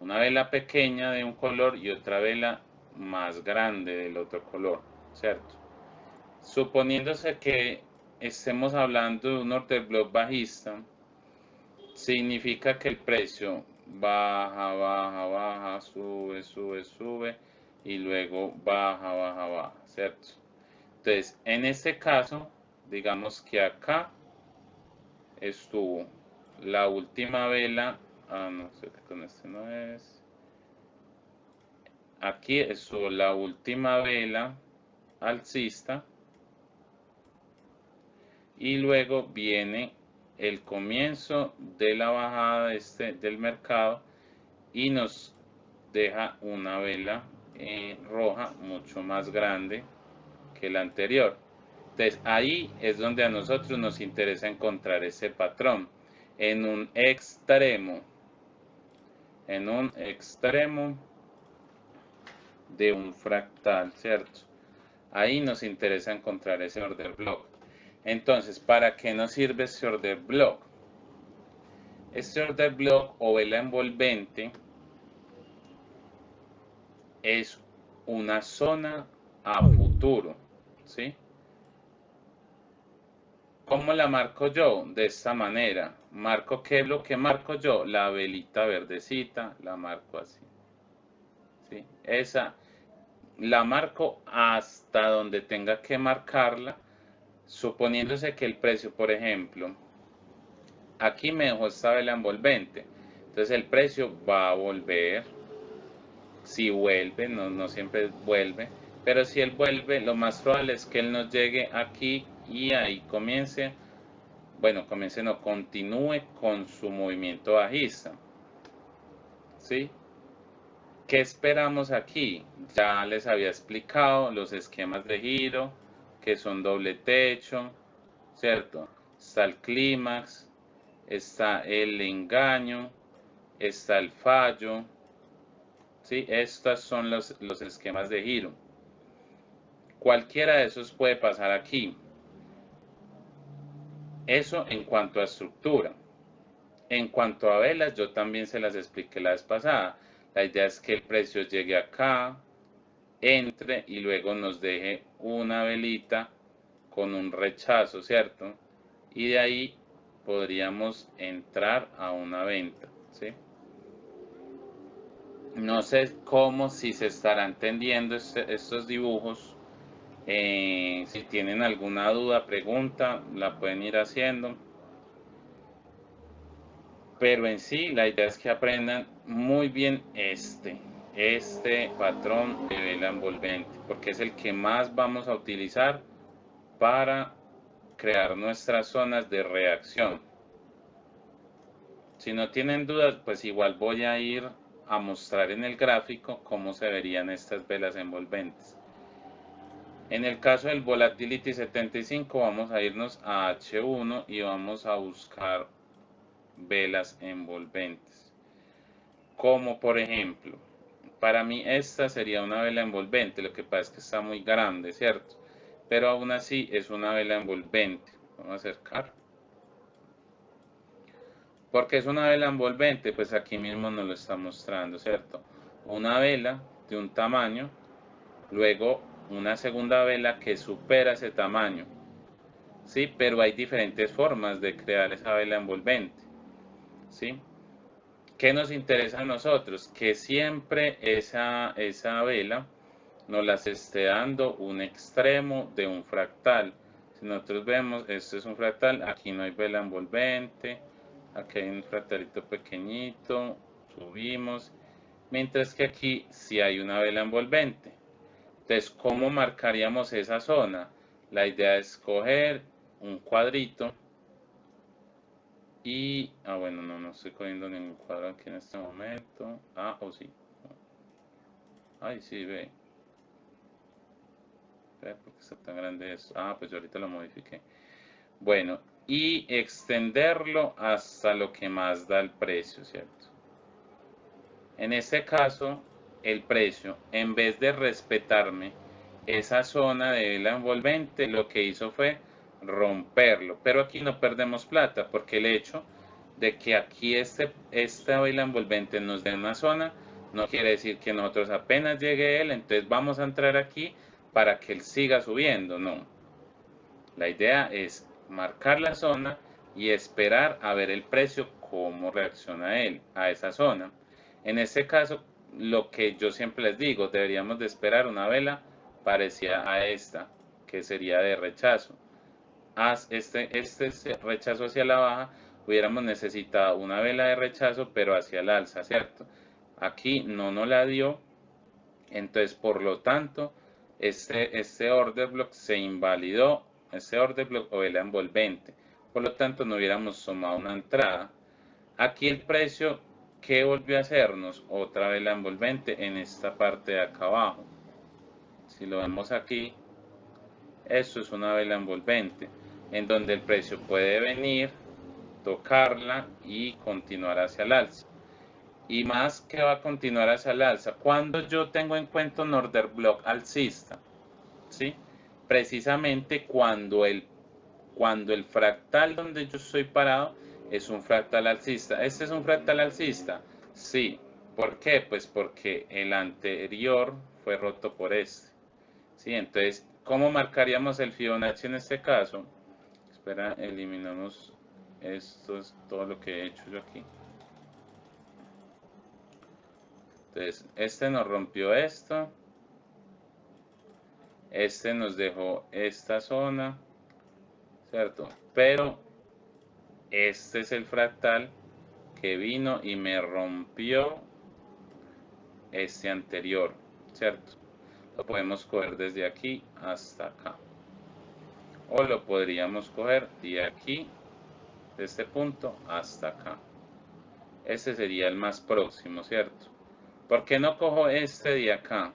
una vela pequeña de un color y otra vela más grande del otro color, ¿cierto? Suponiéndose que estemos hablando de un order block bajista, significa que el precio baja, baja, baja, sube, sube, sube y luego baja, baja, baja, ¿cierto? Entonces, en este caso, digamos que acá estuvo la última vela, no sé, con este no es. Aquí estuvo la última vela alcista y luego viene el comienzo de la bajada del mercado y nos deja una vela roja mucho más grande que la anterior. Entonces ahí es donde a nosotros nos interesa encontrar ese patrón en un extremo de un fractal, ¿cierto? Ahí nos interesa encontrar ese order block. Entonces, ¿para qué nos sirve ese order block? Este order block o vela envolvente es una zona a futuro, ¿sí? ¿Cómo la marco yo? De esta manera. ¿Qué es lo que marco yo? La velita verdecita, la marco así. ¿Sí? Esa la marco hasta donde tenga que marcarla, suponiéndose que el precio, por ejemplo, aquí me dejó esta vela envolvente. Entonces el precio va a volver. Si vuelve, no siempre vuelve, pero si él vuelve, lo más probable es que él nos llegue aquí y ahí comience, bueno, comience no, continúe con su movimiento bajista, ¿sí? ¿Qué esperamos aquí? Ya les había explicado los esquemas de giro, que son doble techo, ¿cierto? Está el clímax, está el engaño, está el fallo, ¿sí? Estos son los esquemas de giro. Cualquiera de esos puede pasar aquí. Eso en cuanto a estructura. En cuanto a velas, yo también se las expliqué la vez pasada. La idea es que el precio llegue acá, entre y luego nos deje una velita con un rechazo, ¿cierto? Y de ahí podríamos entrar a una venta, ¿sí? No sé cómo, si se estará entendiendo estos dibujos. Si tienen alguna duda, pregunta, la pueden ir haciendo. Pero en sí, la idea es que aprendan muy bien este patrón de vela envolvente, porque es el que más vamos a utilizar para crear nuestras zonas de reacción. Si no tienen dudas, pues igual voy a ir a mostrar en el gráfico cómo se verían estas velas envolventes. En el caso del Volatility 75 vamos a irnos a H1 y vamos a buscar velas envolventes. Como por ejemplo, para mí esta sería una vela envolvente, lo que pasa es que está muy grande, ¿cierto? Pero aún así es una vela envolvente. Vamos a acercar. Porque es una vela envolvente, pues aquí mismo nos lo está mostrando, ¿cierto? Una vela de un tamaño, luego una segunda vela que supera ese tamaño, ¿sí? Pero hay diferentes formas de crear esa vela envolvente, ¿sí? ¿Qué nos interesa a nosotros? Que siempre esa vela nos las esté dando un extremo de un fractal. Si nosotros vemos, esto es un fractal, aquí no hay vela envolvente, aquí hay un fractalito pequeñito, subimos, mientras que aquí sí hay una vela envolvente. Entonces, ¿cómo marcaríamos esa zona? La idea es coger un cuadrito y, bueno, no estoy cogiendo ningún cuadro aquí en este momento. O sí. Ay, sí, ve. ¿Por qué está tan grande esto? Pues yo ahorita lo modifiqué. Bueno, y extenderlo hasta lo que más da el precio, ¿cierto? En este caso, el precio, en vez de respetarme esa zona de vela envolvente, lo que hizo fue romperlo. Pero aquí no perdemos plata, porque el hecho de que aquí esta vela envolvente nos dé una zona, no quiere decir que nosotros apenas llegue él, entonces vamos a entrar aquí para que él siga subiendo, no. La idea es marcar la zona y esperar a ver el precio, cómo reacciona él a esa zona. En este caso, lo que yo siempre les digo, deberíamos de esperar una vela parecida a esta, que sería de rechazo. Este rechazo hacia la baja, hubiéramos necesitado una vela de rechazo, pero hacia el alza, ¿cierto? Aquí no nos la dio, entonces por lo tanto, este order block se invalidó, este order block o vela envolvente. Por lo tanto, no hubiéramos tomado una entrada. Aquí el precio, ¿qué volvió a hacernos? Otra vela envolvente en esta parte de acá abajo. Si lo vemos aquí, esto es una vela envolvente, en donde el precio puede venir, tocarla y continuar hacia el alza. Y más que va a continuar hacia el alza. Cuando yo tengo en cuenta un order block alcista, ¿sí? Precisamente cuando el fractal donde yo estoy parado es un fractal alcista. ¿Este es un fractal alcista? Sí. ¿Por qué? Pues porque el anterior fue roto por este. ¿Sí? Entonces, ¿cómo marcaríamos el Fibonacci en este caso? Espera, eliminamos esto, es todo lo que he hecho yo aquí. Entonces, este nos rompió esto. Este nos dejó esta zona, ¿cierto? Pero este es el fractal que vino y me rompió este anterior, ¿cierto? Lo podemos coger desde aquí hasta acá. o lo podríamos coger de aquí, de este punto hasta acá. Ese sería el más próximo, ¿cierto? ¿Por qué no cojo este de acá?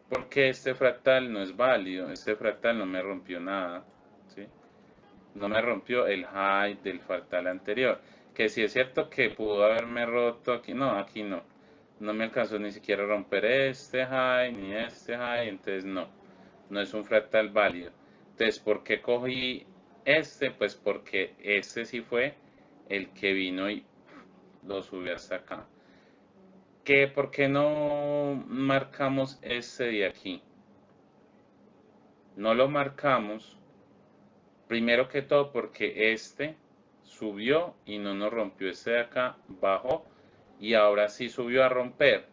Porque este fractal no es válido, este fractal no me rompió nada, ¿sí? No me rompió el high del fractal anterior, que sí es cierto que pudo haberme roto aquí, no, aquí no. No me alcanzó ni siquiera a romper este high, ni este high, entonces no es un fractal válido. Entonces, ¿por qué cogí este? Pues porque este sí fue el que vino y lo subió hasta acá. ¿Por qué no marcamos este de aquí? No lo marcamos, primero que todo porque este subió y no nos rompió, este de acá bajó y ahora sí subió a romper.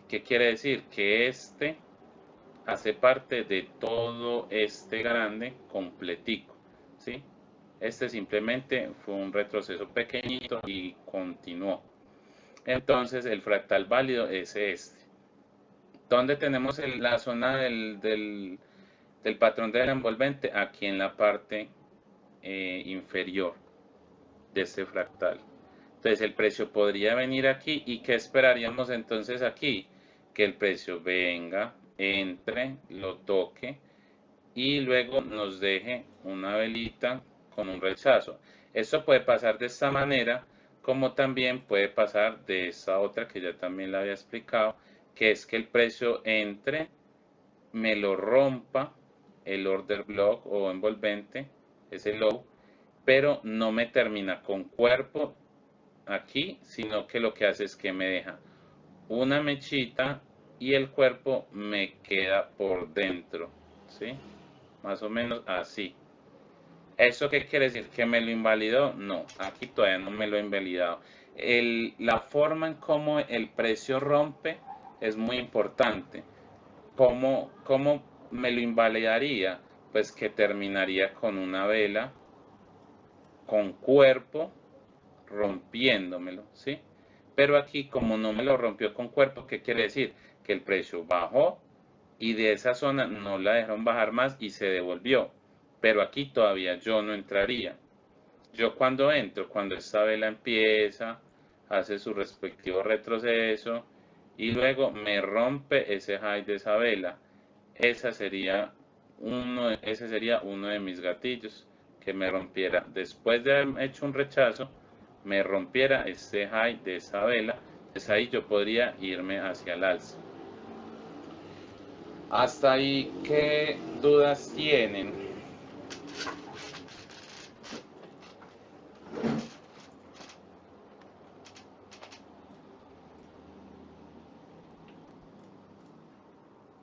¿Qué quiere decir? Que este hace parte de todo este grande completico, ¿sí? Este simplemente fue un retroceso pequeñito y continuó. Entonces el fractal válido es este. ¿Dónde tenemos la zona del patrón del envolvente? Aquí en la parte inferior de este fractal. Entonces el precio podría venir aquí. ¿Y qué esperaríamos entonces aquí? Que el precio venga, entre, lo toque y luego nos deje una velita con un rechazo. Esto puede pasar de esta manera, como también puede pasar de esta otra que ya también la había explicado, que es que el precio entre, me lo rompa el order block o envolvente, ese low, pero no me termina con cuerpo aquí, sino que lo que hace es que me deja una mechita y el cuerpo me queda por dentro, ¿sí? Más o menos así. ¿Eso qué quiere decir? ¿Que me lo invalidó? No, aquí todavía no me lo he invalidado. La forma en cómo el precio rompe es muy importante. ¿Cómo me lo invalidaría? Pues que terminaría con una vela con cuerpo rompiéndomelo, ¿sí? Pero aquí como no me lo rompió con cuerpo, ¿qué quiere decir? Que el precio bajó y de esa zona no la dejaron bajar más y se devolvió. Pero aquí todavía yo no entraría. Yo cuando entro, cuando esta vela empieza, hace su respectivo retroceso y luego me rompe ese high de esa vela. Ese sería uno de mis gatillos, que me rompiera, después de haber hecho un rechazo, me rompiera este high de esa vela. Entonces ahí yo podría irme hacia el alza. Hasta ahí, ¿qué dudas tienen?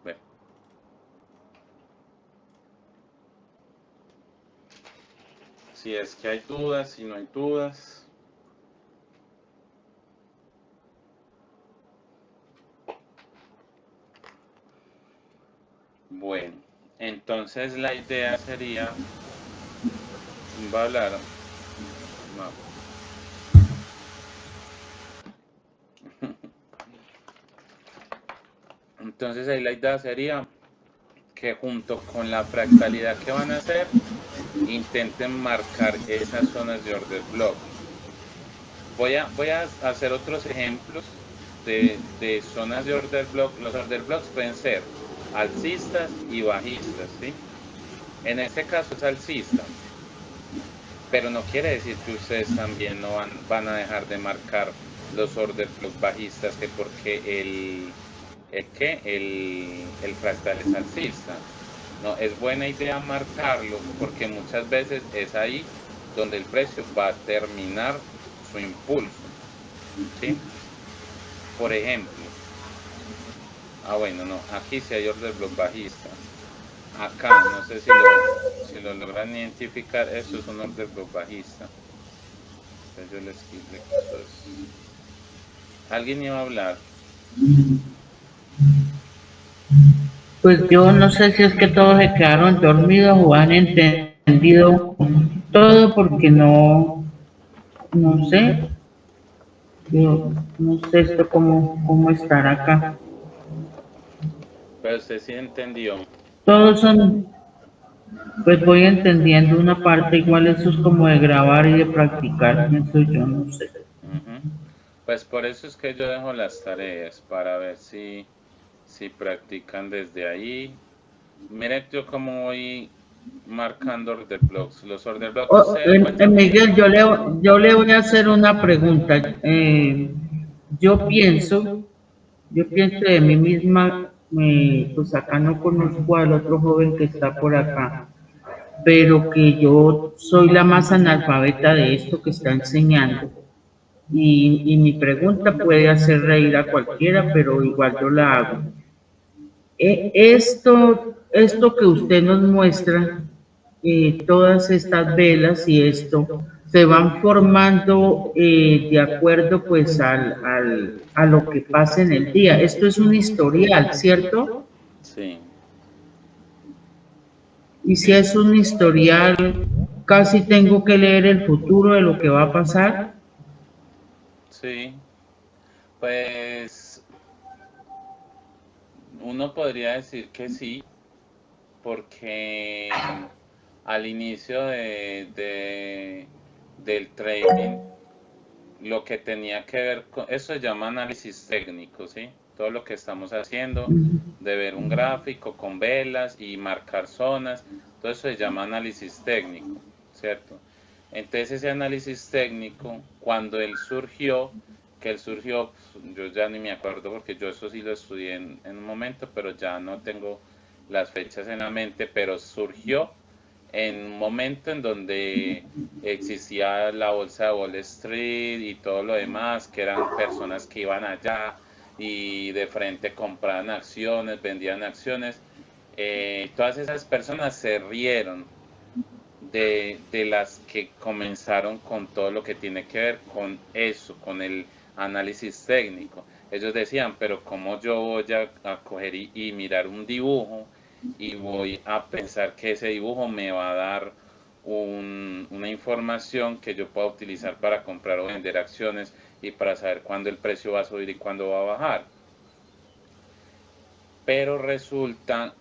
Bueno. Si es que hay dudas, si no hay dudas. Bueno, entonces la idea sería, va a hablar, no. Entonces ahí la idea sería que junto con la fractalidad que van a hacer, intenten marcar esas zonas de order block. Voy a hacer otros ejemplos de zonas de order block. Los order blocks pueden ser alcistas y bajistas, ¿sí? En este caso es alcista, pero no quiere decir que ustedes también no van a dejar de marcar los order blocks bajistas, que porque el fractal es alcista. No, es buena idea marcarlo porque muchas veces es ahí donde el precio va a terminar su impulso, ¿sí? Por ejemplo, bueno, no, aquí sí hay order block bajista. Acá, no sé si lo logran identificar, eso es un order block bajista. Entonces yo les quito eso. ¿Alguien iba a hablar? Pues yo no sé si es que todos se quedaron dormidos o han entendido todo porque no sé, yo no sé esto cómo estar acá. Pero usted sí entendió. Todos son, Pues voy entendiendo una parte, igual eso es como de grabar y de practicar, pienso yo, no sé. Ujú. Pues por eso es que yo dejo las tareas, para ver si practican desde ahí. Miren yo cómo voy marcando order blocks. Los order blocks se encuentran bien. Miguel, yo le voy a hacer una pregunta. Yo pienso, yo pienso de mí misma, pues acá no conozco al otro joven que está por acá, pero que yo soy la más analfabeta de esto que está enseñando. Y mi pregunta puede hacer reír a cualquiera, pero igual yo la hago. Esto que usted nos muestra, todas estas velas y esto, se van formando de acuerdo pues a lo que pasa en el día. Esto es un historial, ¿cierto? Sí, Y si es un historial, casi tengo que leer el futuro de lo que va a pasar. sí. Pues uno podría decir que sí, porque al inicio del trading, lo que tenía que ver con, eso se llama análisis técnico, ¿sí? Todo lo que estamos haciendo, de ver un gráfico con velas y marcar zonas, todo eso se llama análisis técnico, ¿cierto? Entonces ese análisis técnico, cuando él surgió, que él surgió, pues, yo ya ni me acuerdo porque yo eso sí lo estudié en un momento, pero ya no tengo las fechas en la mente, pero surgió en un momento en donde existía la bolsa de Wall Street y todo lo demás, que eran personas que iban allá y de frente compraban acciones, vendían acciones. Todas esas personas se rieron de las que comenzaron con todo lo que tiene que ver con eso, con el análisis técnico. Ellos decían, pero ¿cómo yo voy a coger y mirar un dibujo y voy a pensar que ese dibujo me va a dar una información que yo pueda utilizar para comprar o vender acciones y para saber cuándo el precio va a subir y cuándo va a bajar? Pero resulta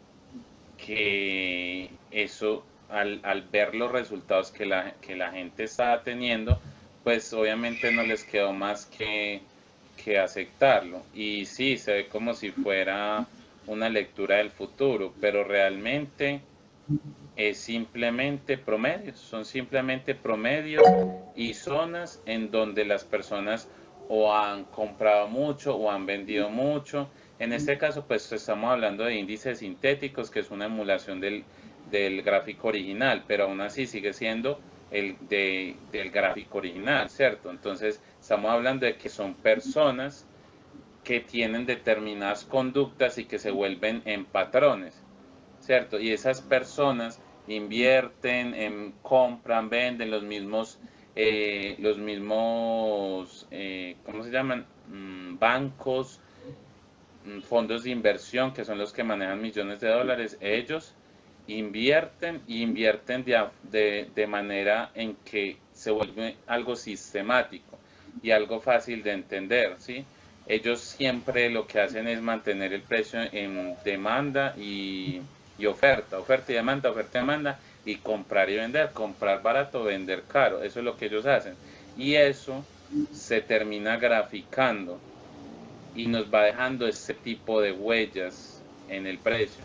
que eso, al ver los resultados que la gente estaba teniendo, pues obviamente no les quedó más que aceptarlo. Y sí, se ve como si fuera una lectura del futuro, pero realmente es simplemente promedios, son simplemente promedios y zonas en donde las personas o han comprado mucho o han vendido mucho. En este caso, pues estamos hablando de índices sintéticos, que es una emulación del gráfico original, pero aún así sigue siendo del gráfico original, ¿cierto? Entonces, estamos hablando de que son personas que tienen determinadas conductas y que se vuelven en patrones, ¿cierto? Y esas personas invierten, compran, venden ¿cómo se llaman? Bancos, fondos de inversión, que son los que manejan millones de dólares. Ellos invierten y invierten de manera en que se vuelve algo sistemático y algo fácil de entender, ¿sí? Ellos siempre lo que hacen es mantener el precio en demanda y oferta, oferta y demanda, y comprar y vender, comprar barato, vender caro, eso es lo que ellos hacen. Y eso se termina graficando y nos va dejando este tipo de huellas en el precio.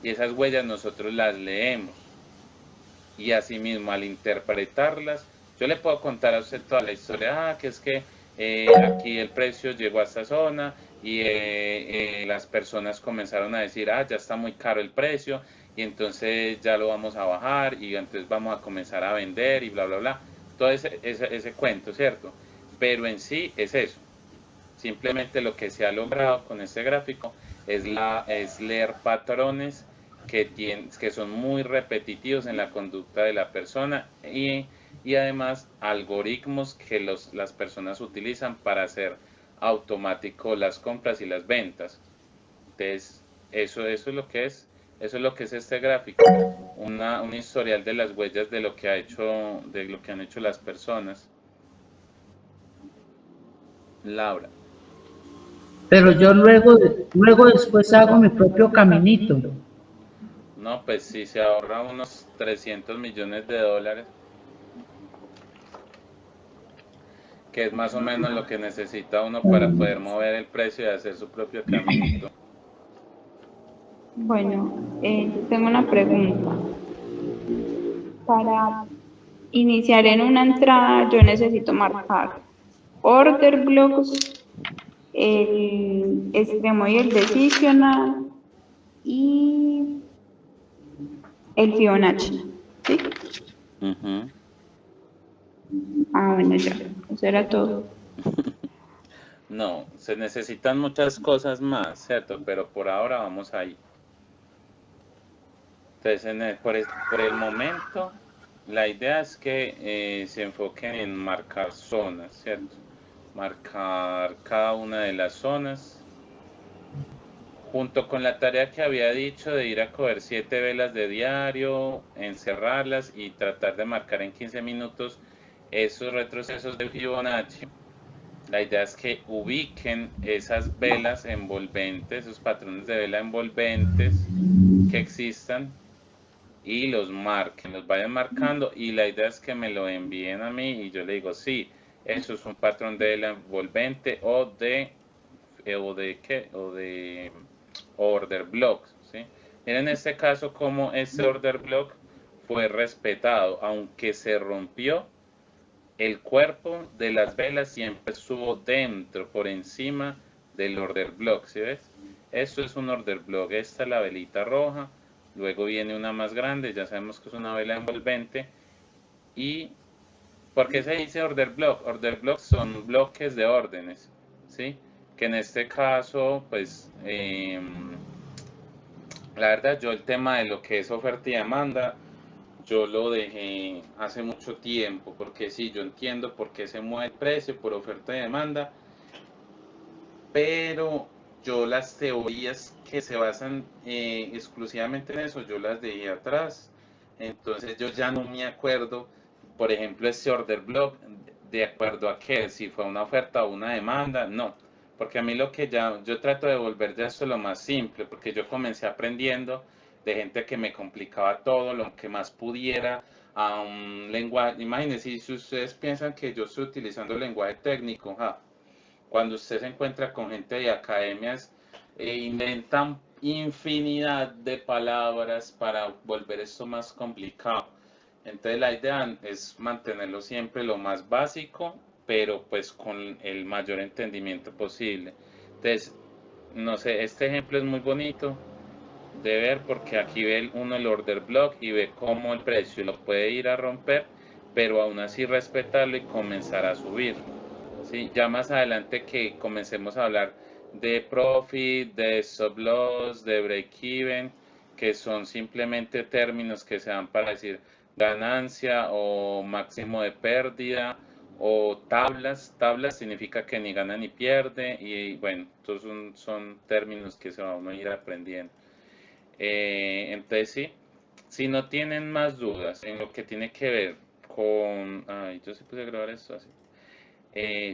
Y esas huellas nosotros las leemos. Y asimismo, al interpretarlas, yo le puedo contar a usted toda la historia, que es que aquí el precio llegó a esta zona y las personas comenzaron a decir, ya está muy caro el precio y entonces ya lo vamos a bajar y entonces vamos a comenzar a vender y bla, bla, bla. Todo ese cuento, ¿cierto? Pero en sí es eso. Simplemente lo que se ha logrado con este gráfico es leer patrones que son muy repetitivos en la conducta de la persona y además algoritmos que las personas utilizan para hacer automático las compras y las ventas. Entonces, eso es lo que es, eso es lo que es este gráfico, un historial de las huellas de lo que han hecho las personas. Laura. Pero yo luego después hago mi propio caminito. No, pues sí, se ahorra unos 300 millones de dólares, que es más o menos lo que necesita uno para poder mover el precio y hacer su propio caminito. Bueno, yo tengo una pregunta. Para iniciar en una entrada, yo necesito marcar order blocks, el extremo y el decisional y el Fibonacci. ¿Sí? Ujú. Ah, bueno, ya. Eso era todo. No, se necesitan muchas cosas más, ¿cierto? Pero por ahora vamos ahí. Entonces, por el momento, la idea es que se enfoquen en marcar zonas, ¿cierto? Marcar cada una de las zonas, junto con la tarea que había dicho de ir a coger 7 velas de diario, encerrarlas y tratar de marcar en 15 minutos esos retrocesos de Fibonacci. La idea es que ubiquen esas velas envolventes, esos patrones de vela envolventes que existan y los marquen, los vayan marcando y la idea es que me lo envíen a mí y yo le digo, sí, eso es un patrón de vela envolvente o de qué, o de order blocks, ¿sí? Miren en este caso como ese order block fue respetado, aunque se rompió, el cuerpo de las velas siempre estuvo dentro, por encima del order block, ¿sí ves? Esto es un order block, esta es la velita roja, luego viene una más grande, ya sabemos que es una vela envolvente. ¿Y por qué se dice order block? Order blocks son bloques de órdenes, ¿sí? Que en este caso, pues, la verdad, yo el tema de lo que es oferta y demanda, yo lo dejé hace mucho tiempo, porque sí, yo entiendo por qué se mueve el precio por oferta y demanda, pero yo las teorías que se basan exclusivamente en eso, yo las dejé atrás. Entonces yo ya no me acuerdo, por ejemplo, ese order block, de acuerdo a qué, si fue una oferta o una demanda, no. Porque a mí lo que ya, yo trato de volver ya esto lo más simple, porque yo comencé aprendiendo de gente que me complicaba todo, lo que más pudiera, a un lenguaje. Imagínense, si ustedes piensan que yo estoy utilizando lenguaje técnico, cuando usted se encuentra con gente de academias, inventan infinidad de palabras para volver esto más complicado. Entonces la idea es mantenerlo siempre lo más básico, pero pues con el mayor entendimiento posible. Entonces, no sé, este ejemplo es muy bonito de ver porque aquí ve uno el order block y ve cómo el precio lo puede ir a romper, pero aún así respetarlo y comenzar a subir. Sí, ya más adelante que comencemos a hablar de profit, de stop loss, de break even, que son simplemente términos que se dan para decir ganancia o máximo de pérdida o tablas. Tablas significa que ni gana ni pierde y bueno, estos son términos que se van a ir aprendiendo. Entonces sí, si no tienen más dudas en lo que tiene que ver con... Ay, yo sí puse a grabar esto así.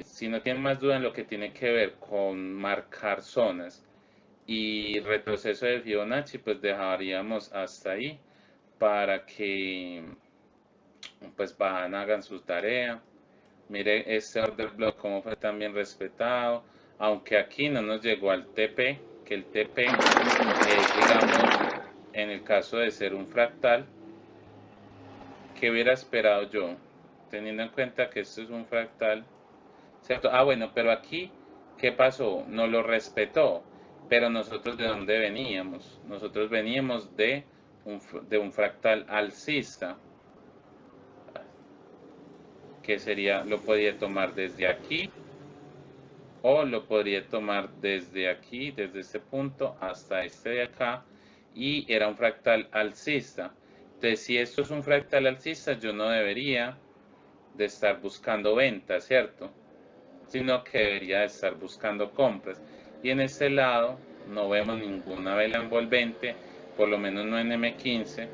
Si no tienen más duda en lo que tiene que ver con marcar zonas y retroceso de Fibonacci, pues dejaríamos hasta ahí para que pues vayan, hagan su tarea. Mire este order block como fue también respetado, aunque aquí no nos llegó al TP, que el TP es, digamos, en el caso de ser un fractal, ¿qué hubiera esperado yo? Teniendo en cuenta que esto es un fractal, ¿cierto? Ah, bueno, pero aquí, ¿qué pasó? No lo respetó. Pero nosotros, ¿de dónde veníamos? Nosotros veníamos de un fractal alcista, que sería, lo podía tomar desde aquí, o lo podría tomar desde aquí, desde este punto hasta este de acá, y era un fractal alcista. Entonces, si esto es un fractal alcista, yo no debería de estar buscando ventas, ¿cierto? Sino que debería estar buscando compras. Y en este lado no vemos ninguna vela envolvente, por lo menos no en M15.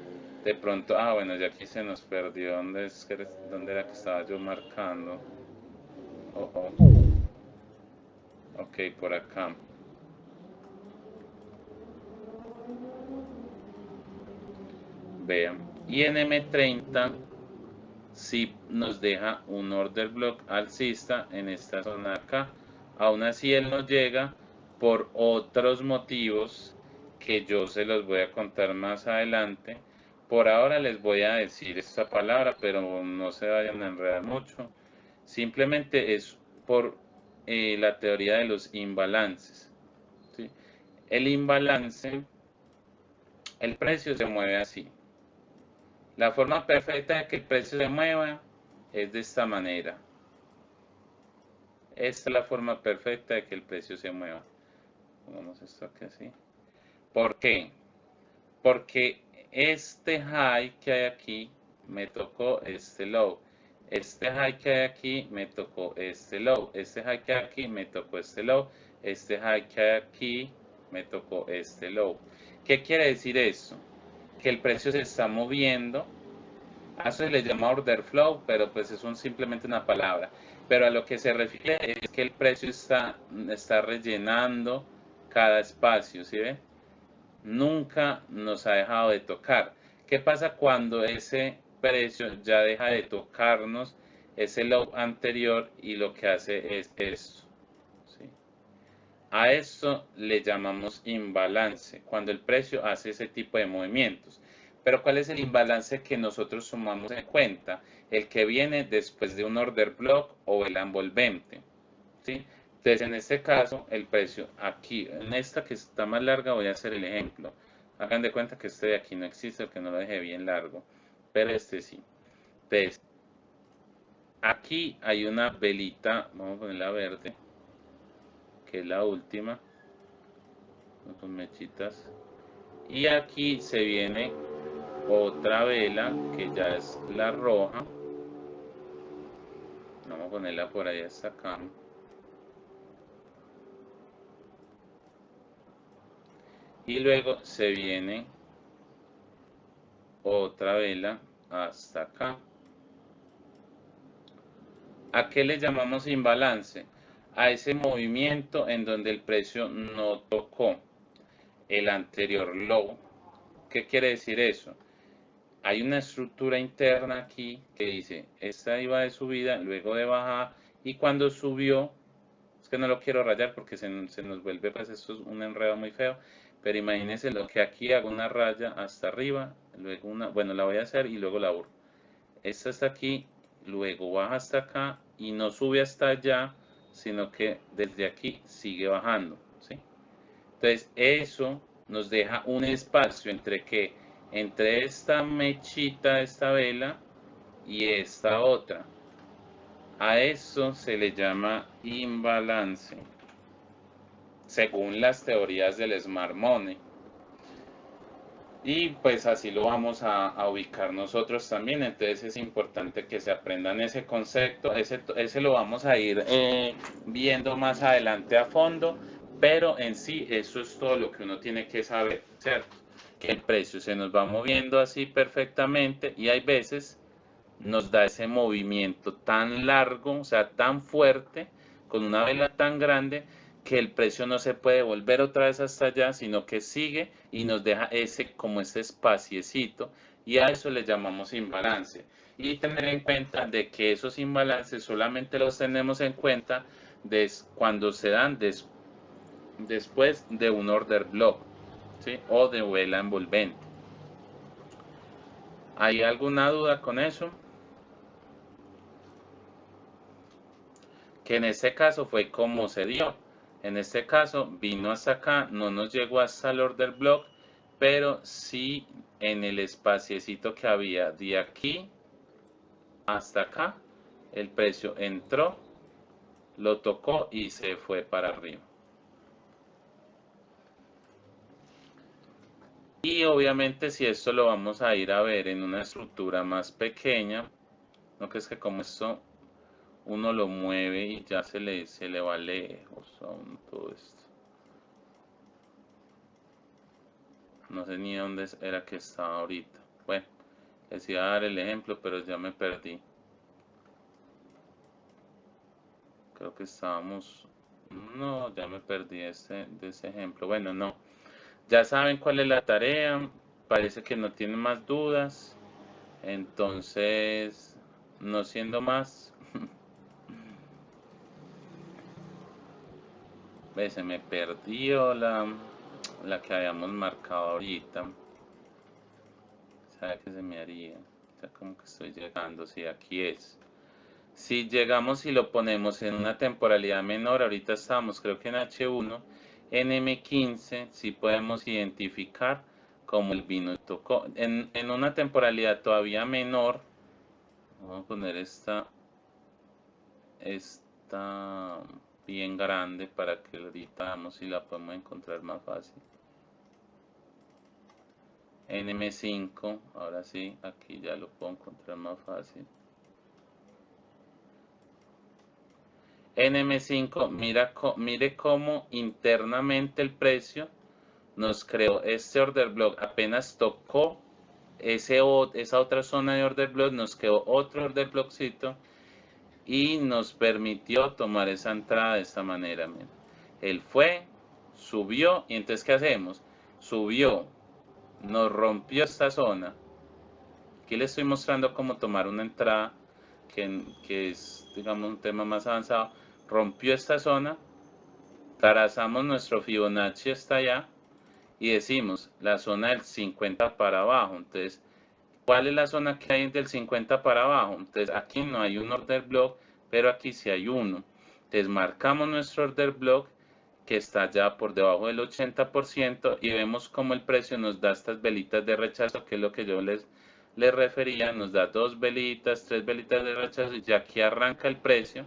De pronto, bueno, ya aquí se nos perdió. ¿Dónde era que estaba yo marcando? Oh, oh. Ok, por acá. Vean, y en M30 sí nos deja un order block alcista en esta zona de acá. Aún así él no llega por otros motivos que yo se los voy a contar más adelante. Por ahora les voy a decir esta palabra, pero no se vayan a enredar mucho. Simplemente es por la teoría de los imbalances, ¿sí? El imbalance, el precio se mueve así. La forma perfecta de que el precio se mueva es de esta manera. Esta es la forma perfecta de que el precio se mueva. Pongamos esto aquí así. ¿Por qué? Porque este high que hay aquí me tocó este low. Este high que hay aquí me tocó este low. Este high que hay aquí me tocó este low. Este high que hay aquí me tocó este low. ¿Qué quiere decir eso? Que el precio se está moviendo. A eso se le llama order flow, pero pues es simplemente una palabra. Pero a lo que se refiere es que el precio está rellenando cada espacio, ¿sí ve? Nunca nos ha dejado de tocar. ¿Qué pasa cuando ese precio ya deja de tocarnos ese low anterior y lo que hace es esto, ¿sí? A esto le llamamos imbalance, cuando el precio hace ese tipo de movimientos. Pero ¿cuál es el imbalance que nosotros tomamos en cuenta? El que viene después de un order block o el envolvente, ¿sí? Entonces, en este caso, el precio aquí, en esta que está más larga, voy a hacer el ejemplo. Hagan de cuenta que este de aquí no existe, que no lo dejé bien largo, pero este sí. Entonces, aquí hay una velita, vamos a ponerla verde, que es la última, con mechitas. Y aquí se viene otra vela, que ya es la roja. Vamos a ponerla por ahí hasta acá. Y luego se viene otra vela hasta acá. ¿A qué le llamamos imbalance? A ese movimiento en donde el precio no tocó el anterior low. ¿Qué quiere decir eso? Hay una estructura interna aquí que dice, esta iba de subida, luego de bajada, y cuando subió, es que no lo quiero rayar porque se nos vuelve, pues esto es un enredo muy feo, pero imagínense lo que aquí hago una raya hasta arriba, luego una, bueno, la voy a hacer y luego la borro. Esta está aquí, luego baja hasta acá y no sube hasta allá, sino que desde aquí sigue bajando, ¿sí? Entonces eso nos deja un espacio entre esta mechita, esta vela y esta otra. A eso se le llama imbalance, según las teorías del Smart Money. Y pues así lo vamos a ubicar nosotros también. Entonces es importante que se aprendan ese concepto. Ese lo vamos a ir viendo más adelante a fondo. Pero en sí eso es todo lo que uno tiene que saber, ¿cierto? Que el precio se nos va moviendo así perfectamente y hay veces nos da ese movimiento tan largo, o sea, tan fuerte, con una vela tan grande, que el precio no se puede volver otra vez hasta allá, sino que sigue y nos deja como ese espaciecito, y a eso le llamamos imbalance. Y tener en cuenta de que esos imbalances solamente los tenemos en cuenta cuando se dan después de un order block, ¿sí? O de vela envolvente. ¿Hay alguna duda con eso? Que en este caso fue como se dio. En este caso vino hasta acá, no nos llegó hasta el order block, pero sí en el espaciecito que había de aquí hasta acá, el precio entró, lo tocó y se fue para arriba. Y obviamente si esto lo vamos a ir a ver en una estructura más pequeña, no que es que como esto uno lo mueve y ya se le va lejos a todo esto. No sé ni dónde era que estaba ahorita. Bueno, les iba a dar el ejemplo, pero ya me perdí. Creo que estábamos... No, ya me perdí de ese ejemplo. Bueno, no. Ya saben cuál es la tarea. parece que no tiene más dudas. Entonces, no siendo más, ve, se me perdió la que habíamos marcado ahorita. ¿Sabe qué se me haría? Ya como que estoy llegando, sí, aquí es. Si llegamos y lo ponemos en una temporalidad menor, ahorita estamos creo que en H1, en M15 sí podemos identificar como el vino tocó. En una temporalidad todavía menor, vamos a poner esta bien grande para que ahorita veamos si la podemos encontrar más fácil. En M5, ahora sí, aquí ya lo puedo encontrar más fácil. En M5, mire cómo internamente el precio nos creó este order block. Apenas tocó esa otra zona de order block, nos quedó otro order blockcito y nos permitió tomar esa entrada de esta manera. Mira. Él fue, subió y entonces ¿qué hacemos? Subió, nos rompió esta zona. Aquí le estoy mostrando cómo tomar una entrada que es, digamos, un tema más avanzado. Rompió esta zona, trazamos nuestro Fibonacci hasta allá y decimos la zona del 50 para abajo. Entonces, ¿cuál es la zona que hay del 50 para abajo? Entonces, aquí no hay un order block, pero aquí sí hay uno. Entonces, marcamos nuestro order block que está ya por debajo del 80% y vemos cómo el precio nos da estas velitas de rechazo, que es lo que yo les refería, nos da 2 velitas, 3 velitas de rechazo y ya aquí arranca el precio.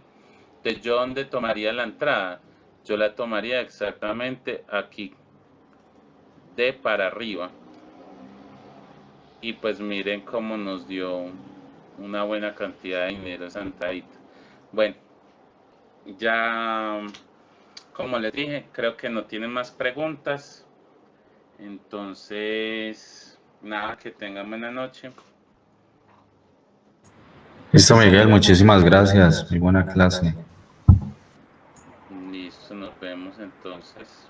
Entonces, ¿yo dónde tomaría la entrada? Yo la tomaría exactamente aquí, de para arriba. Y pues miren cómo nos dio una buena cantidad de dinero sentadito. Bueno, ya como les dije, creo que no tienen más preguntas. Entonces, nada, que tengan buena noche. Listo, Miguel, muchísimas gracias. Muy buena clase. Listo, nos vemos entonces.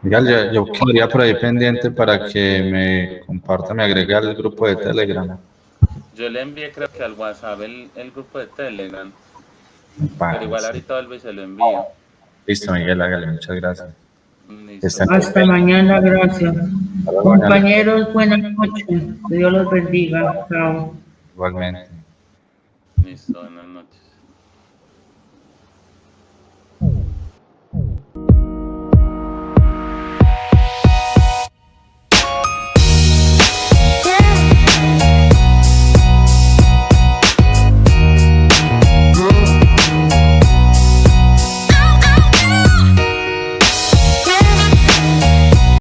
Miguel, yo quedaría por ahí pendiente para que me comparta, me agregue al grupo de Telegram. Yo le envié creo que al WhatsApp el grupo de Telegram. Vale, Pero igual sí. ahorita vuelvo y se lo envío. Listo, Miguel, hágale, muchas gracias. Listo. Hasta mañana, gracias. Hasta luego, mañana. Compañeros, buenas noches. Que Dios los bendiga. Chao. Igualmente. Listo, buenas noches.